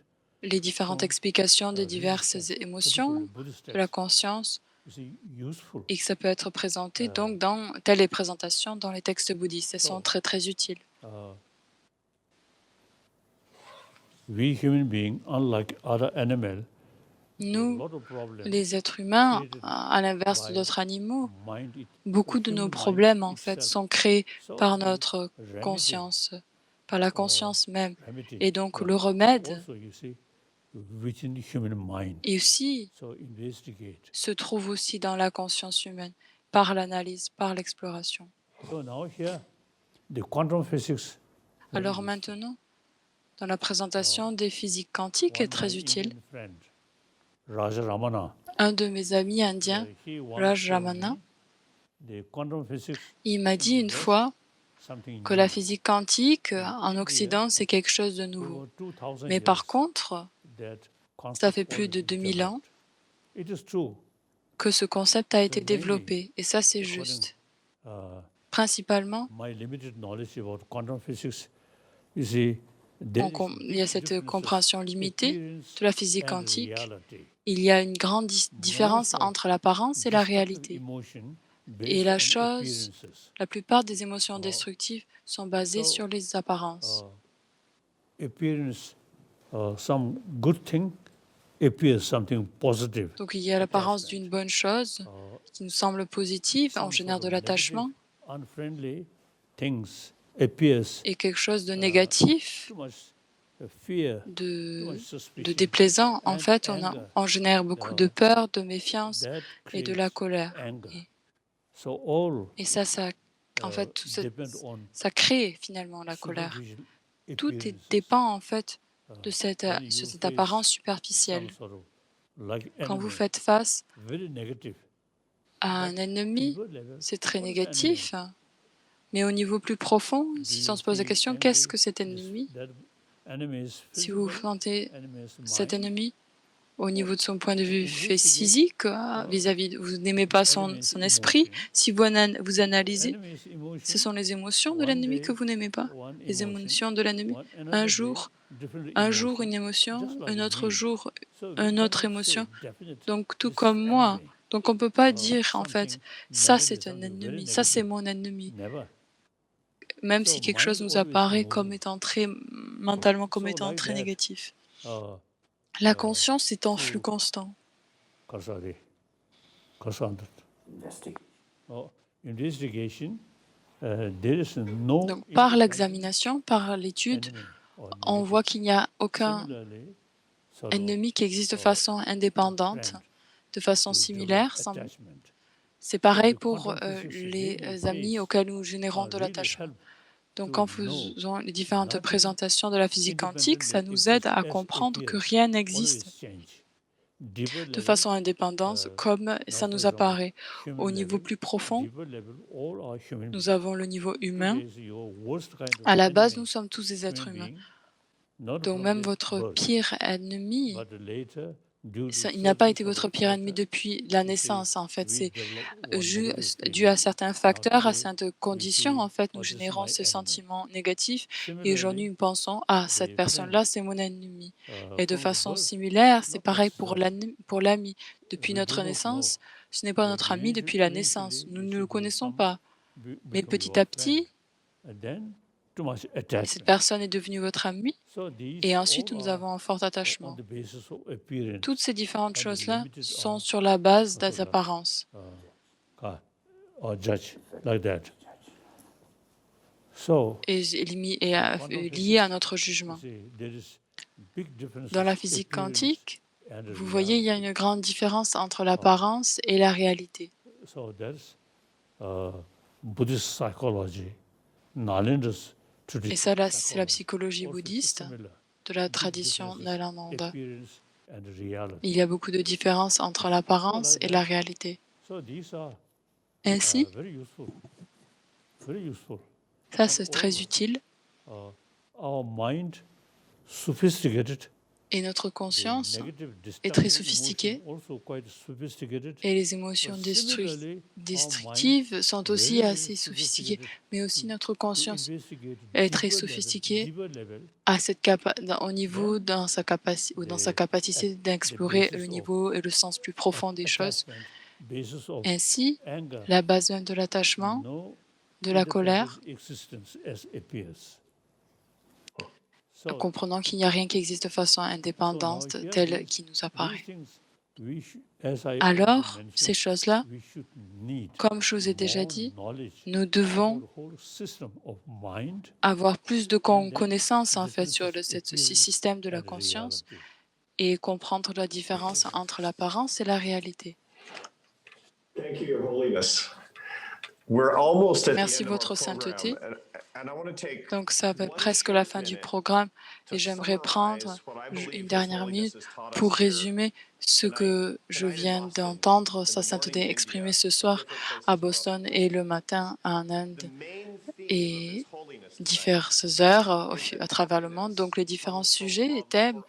les différentes explications des diverses émotions, Particularly Buddhist de la text conscience, is useful. et que ça peut être présenté donc dans telles présentations dans les textes bouddhistes. Elles sont très très utiles. We human beings, unlike other animals, Nous, les êtres humains, à l'inverse d'autres animaux, beaucoup de nos problèmes en fait sont créés par notre conscience, par la conscience même. Et donc le remède also you see within the human mind. et aussi So investigate. se trouve aussi dans la conscience humaine, par l'analyse, par l'exploration. So now here, the quantum physics. Alors maintenant, dans la présentation des physiques quantiques est très utile. Raja Ramana, Un de mes amis indiens, he once Raj told Ramana, me the quantum physics il m'a dit une fois something que la physique quantique en Occident, c'est quelque chose de nouveau. over 2000 Mais par years contre, that ça concept fait plus de already 2000 ans developed. It is true. que ce concept a été mainly, développé. Et ça, c'est according, juste. uh, Principalement, my limited knowledge about quantum physics, you see, there is a il y a big cette difference compréhension limitée appearance de la physique and quantique. reality. Il y a une grande différence Most of entre l'apparence et la destructive réalité. emotion Et based la on chose, appearances. la plupart des émotions destructives sont basées So, sur les apparences. Appearance, some good thing appears something positive. Donc il y a l'apparence d'une bonne chose qui nous semble positive, on génère de l'attachement, Unfriendly things appears et quelque chose de négatif, too much fear, too de much suspicion. déplaisant, en and fait, anger. on génère beaucoup de peur, de méfiance That et de la creates colère. anger. So all Et ça, en fait, tout depend on ça crée finalement la colère. superficial Tout appearances. dépend en fait de When you cette face apparence superficielle. some sort of like Quand vous enemy, faites face very negative, à un ennemi, deeper level, c'est très what is négatif. Mais au niveau plus profond, enemy? Do si you on se pose la feel question, envy? qu'est-ce que cet ennemi? That enemy is Si vous physical, sentez enemy is cet mind, ennemi au niveau de son point de vue investigate, physique, vis-à-vis, vous n'aimez pas enemy is son esprit, emotion. si vous analysez, Enemy is emotion. ce sont les émotions de One l'ennemi day, que vous n'aimez pas, one les emotion, émotions de l'ennemi. one Un another day, jour, different un jour une emotion, émotion, just like un autre me. jour So we une autre cannot say émotion. definite Donc tout this comme moi. enemy, Donc on ne peut pas dire en fait, something ça negative, c'est un something very ennemi, ça c'est negative. mon ennemi. Never. Même So si quelque mind chose nous always apparaît moving. comme étant très mentalement comme So étant like très that, négatif. uh, La uh, conscience est en to flux constant. Kasari, Kasandrat. Investigation, there is no Donc par independent l'examination, par l'étude, enemy or on negative. voit qu'il n'y a aucun Similarly, sort of, ennemi qui existe de façon indépendante, friend de façon to develop similaire. attachment. C'est pareil the pour contemplations les we amis face auxquels nous générons de really l'attachement. help Donc to quand know faisons les différentes nothing présentations de la physique quantique, ça independently nous aide exists à as comprendre que appears, rien always n'existe change. Deeper de level, façon indépendante comme ça not nous only on apparaît. human Au niveau level, plus profond, deeper level, all are human nous beings. avons le niveau humain. Today is your worst kind of À la base, nous enemy, sommes tous des êtres human humains. being, not Donc from même the votre birth, pire ennemi, but later, due to il n'a pas certain été sort votre of pire ennemi factor, depuis la you say naissance. En fait, we c'est develop one negative dû à feeling. certains Now facteurs, à today, certaines we conditions. feel, En fait, nous oh, this is générons my ce enemy. sentiment négatif. Et aujourd'hui, Similarly, nous pensons, ah, cette the personne-là, friend, c'est mon ennemi. Et de from the façon birth, similaire, c'est not pareil pour necessarily. l'ami. Depuis We do notre not know, naissance, ce n'est pas but notre ami depuis la naissance. eventually Nous it ne le should connaissons pas. Mais become petit your à friend. petit, And then too much cette attachment. personne est devenue votre ami. So these Et ensuite, all nous are avons un fort on attachement. the basis of appearance Toutes ces différentes and choses-là limited sont on sur la base des sort of, apparences. or judge like that. So Et liées à notre jugement. see, there is big difference Dans la of physique appearance quantique, and vous voyez, il y a reality. une grande différence entre l'apparence et la réalité. So there's Buddhist psychology, Nalendra's Et tradition, ça, là, c'est la psychology, psychologie also bouddhiste similar. de la Big tradition differences, Nalananda. appearance and reality. Il y a beaucoup de différences entre l'apparence et la réalité. So these are Ainsi, very useful, very useful. ça, c'est très utile. Our mind sophisticated, Et notre the conscience negative, est très destructive sophistiquée. emotion also quite sophisticated. Et les émotions But similarly, our destructives sont aussi very, very assez sophistiquées. sophisticated Mais aussi notre to conscience investigate est très deeper level, sophistiquée deeper level, à au niveau dans sa capacité d'explorer le niveau et le sens plus profond des choses. attachment, basis of Ainsi, anger, la base même de l'attachement, no de la colère, independent existence as appears. en So, comprenant qu'il n'y a rien qui existe de façon indépendante here telle these- qui nous apparaît. these things as I Alors, mentioned, ces choses-là, we should need comme je vous ai déjà more dit, knowledge nous devons about the whole system of mind avoir plus de and then connaissances en fait sur differences ce appearance système de la and conscience reality. et comprendre la différence entre l'apparence et la réalité. Thank you, Your Holiness. We're almost at the Merci, end of our Votre Sainteté. program, and I want to take Donc, ça va one presque la short fin du minute programme to et j'aimerais prendre summarize what I believe une His dernière Holiness minute has taught us pour here résumer ce que je viens d'entendre Sa Sainteté exprimer ce soir à Boston et le matin en Inde et diverses heures à travers le monde. Donc, les différents sujets et thèmes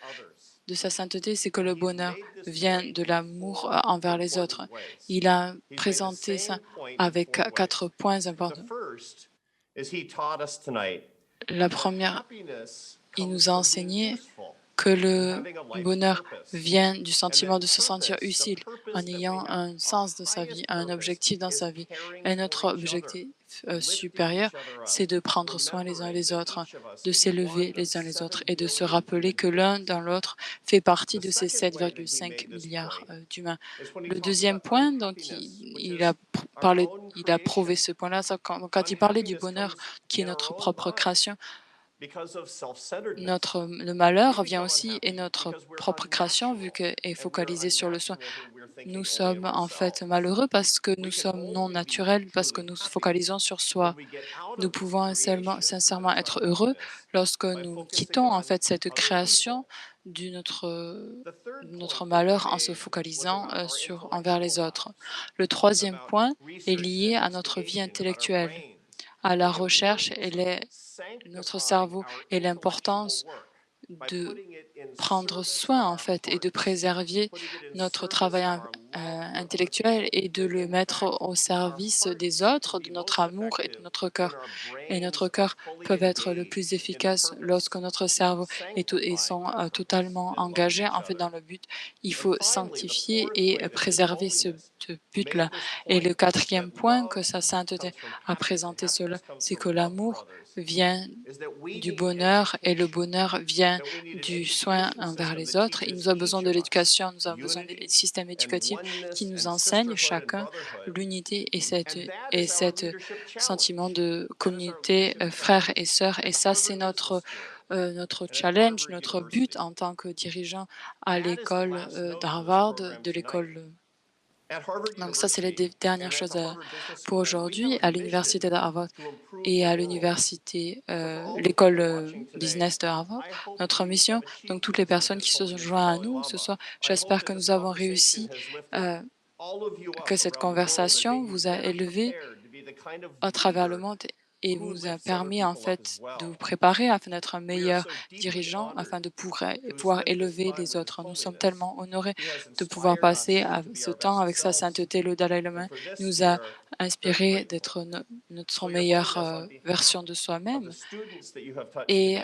de Sa Sainteté, c'est que le bonheur vient de l'amour envers les autres. Il a présenté ça avec 4 points importants. La première, il nous a enseigné que le bonheur vient du sentiment de se sentir utile en ayant un sens de sa vie, un objectif dans sa vie. Et notre objectif supérieur, c'est de prendre soin les uns les autres, de s'élever les uns les autres et de se rappeler que l'un dans l'autre fait partie de ces 7,5 milliards d'humains. Le deuxième point, donc, il a prouvé ce point-là, quand il parlait du bonheur qui est notre propre création. Le malheur vient aussi et notre propre création, vu qu'elle est focalisée sur le soi. Nous sommes en fait malheureux parce que nous sommes non naturels, parce que nous focalisons sur soi. Nous pouvons sincèrement être heureux lorsque nous quittons en fait cette création de notre malheur en se focalisant envers les autres. Le troisième point est lié à notre vie intellectuelle, à la recherche et notre cerveau et l'importance de prendre soin en fait et de préserver notre travail intellectuel et de le mettre au service des autres, de notre amour et de notre cœur. Et notre cœur peuvent être le plus efficace lorsque notre cerveau sont totalement engagés en fait dans le but. Il faut sanctifier et préserver ce but-là. Et le quatrième point que sa sainteté a présenté cela, c'est que l'amour vient du bonheur et le bonheur vient du soin envers les autres. Il nous a besoin de l'éducation, nous avons besoin des systèmes éducatifs qui nous enseignent chacun l'unité et cette sentiment de communauté, frères et sœurs. Et ça, c'est notre challenge, notre but en tant que dirigeant à l'école d'Harvard, de l'école. Donc ça, c'est les dernières choses pour aujourd'hui à l'université de Harvard et à l'université, l'école business de Harvard. Notre mission, donc toutes les personnes qui se joignent à nous ce soir, j'espère que nous avons réussi, que cette conversation vous a élevé à travers le monde et vous a permis en fait de vous préparer afin d'être un meilleur dirigeant, afin de pouvoir élever les autres. Nous sommes tellement honorés de pouvoir passer ce temps avec sa sainteté. Le Dalai Lama nous a inspiré d'être notre meilleure version de soi-même et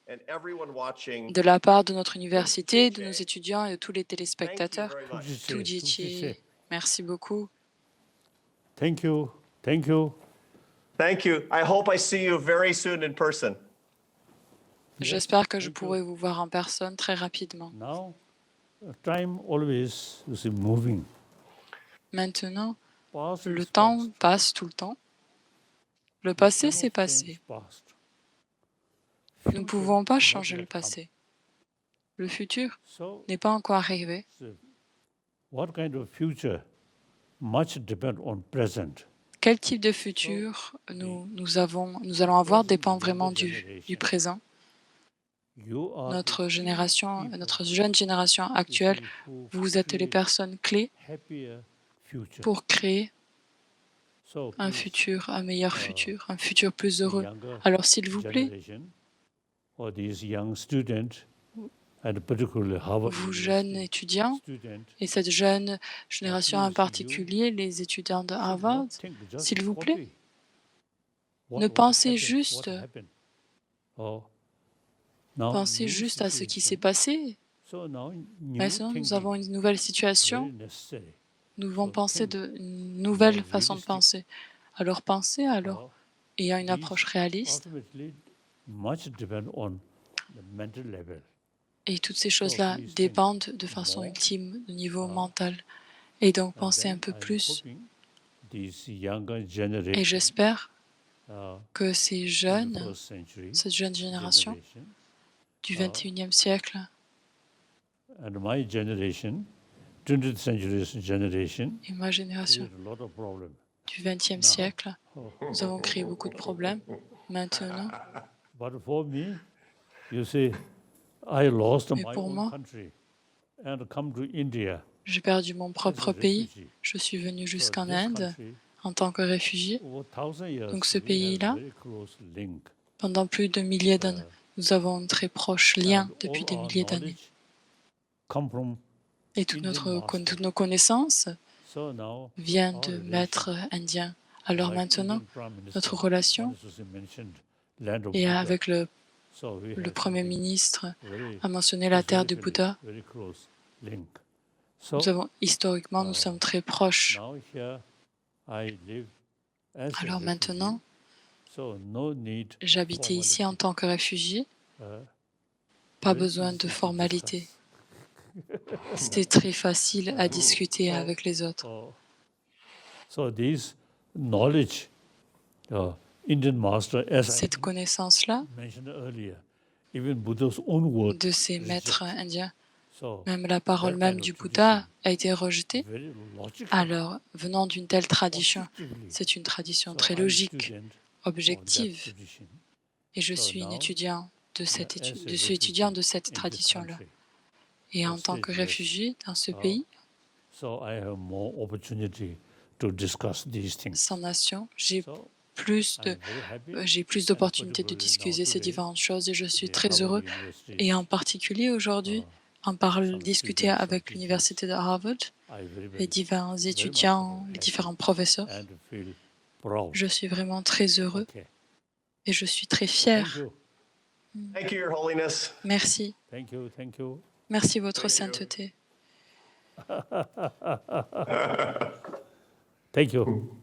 de la part de notre université, de nos étudiants et de tous les téléspectateurs. Tudiche, merci beaucoup. Thank you. Thank you. Thank you. I hope I see you very soon in person. J'espère que je pourrai vous voir en personne très rapidement. Now, time always is moving. Maintenant, Past le is temps past. passe tout le temps. Le passé, c'est passé. Past. Nous ne pouvons pas changer le passé. Le futur So, n'est pas encore arrivé. what kind of future? Much depend on present. Quel type de futur nous allons avoir dépend vraiment du présent. You are Notre the génération, people notre jeune génération actuelle, who vous êtes les create personnes clés happier future. pour créer So, un please, futur, un meilleur futur, un futur plus heureux. younger Alors s'il vous plaît, generation or these young students, and particularly Harvard vous jeunes University étudiants, students, et cette jeune génération en particulier, les étudiants de should Harvard, not think just s'il vous plaît, what ne pensez happened, juste, what happened. Or now pensez new juste à ce qui s'est situation. passé. So now new Maintenant, nous thinking avons une nouvelle situation. very necessary. Nous devons So penser think une nouvelle more façon de realistic. penser. Alors pensez alors Or ayant une these approche réaliste ultimately much depend on the mental level. et toutes ces choses-là please think dépendent de façon more, ultime du niveau uh, mental. Et donc And pensez un then peu I'm plus. hoping these younger Et generation, j'espère uh, que ces in the jeunes, first century cette jeune génération generation, du Ah. 21e siècle and my generation, 20th century generation, et ma génération create a lot of problems. du 20e Now, siècle, oh, nous avons créé beaucoup de problèmes. Maintenant, but for me, you see, I lost Mais my pour own moi, country and come to India j'ai perdu mon as a propre pays. refugee. Je suis venu So jusqu'en this Inde country, en tant que réfugié. over 1,000 years, Donc ce we have pays-là, very close link. pendant plus de milliers d'années, Uh, nous avons un très proche lien and depuis all des our milliers d'années. knowledge come from Et toutes Indian master. toutes nos connaissances So now, viennent our de relation, maîtres indiens. Alors like maintenant, Indian Prime Minister, notre relation Manasusi mentioned, land of est Buddha. avec So we le have Premier something ministre very a mentionné la terre du historically Bouddha. very close link. So Historiquement, nous sommes très proches. now here I live as a Alors refugee, maintenant, so no need j'habitais ici en tant que réfugié, uh, pas very besoin easy de to formalités. discuss. C'était très facile à discuter avec les autres. So this knowledge, Indian master, as I Cette connaissance-là mentioned earlier, even Buddha's own word, de ces reject. maîtres indiens, So même la parole that même kind du of Bouddha tradition, a été rejetée. very logical, Alors, venant d'une telle tradition, objectively. c'est une tradition So très I'm a logique, student of that objective, tradition. et je So suis une now, étudiant de as a je suis étudiant de refugee cette in this tradition-là. country, Et en let's tant say que US, réfugié dans ce pays, so I have more opportunity to discuss these things. sans nation, j'ai So plus I'm very happy, j'ai plus and d'opportunités de particularly now discuter ces today, différentes choses et je suis the très Harvard heureux. University, Et en particulier aujourd'hui, discuter students, some avec teachers, l'université de Harvard, I les divers very much étudiants, les happy différents professeurs. and feel proud. Je suis vraiment très heureux Okay. et je suis très Thank fier. you. Thank you, Your Holiness. Merci. Thank you. Thank you. Merci, Votre Thank you. Sainteté. Thank you.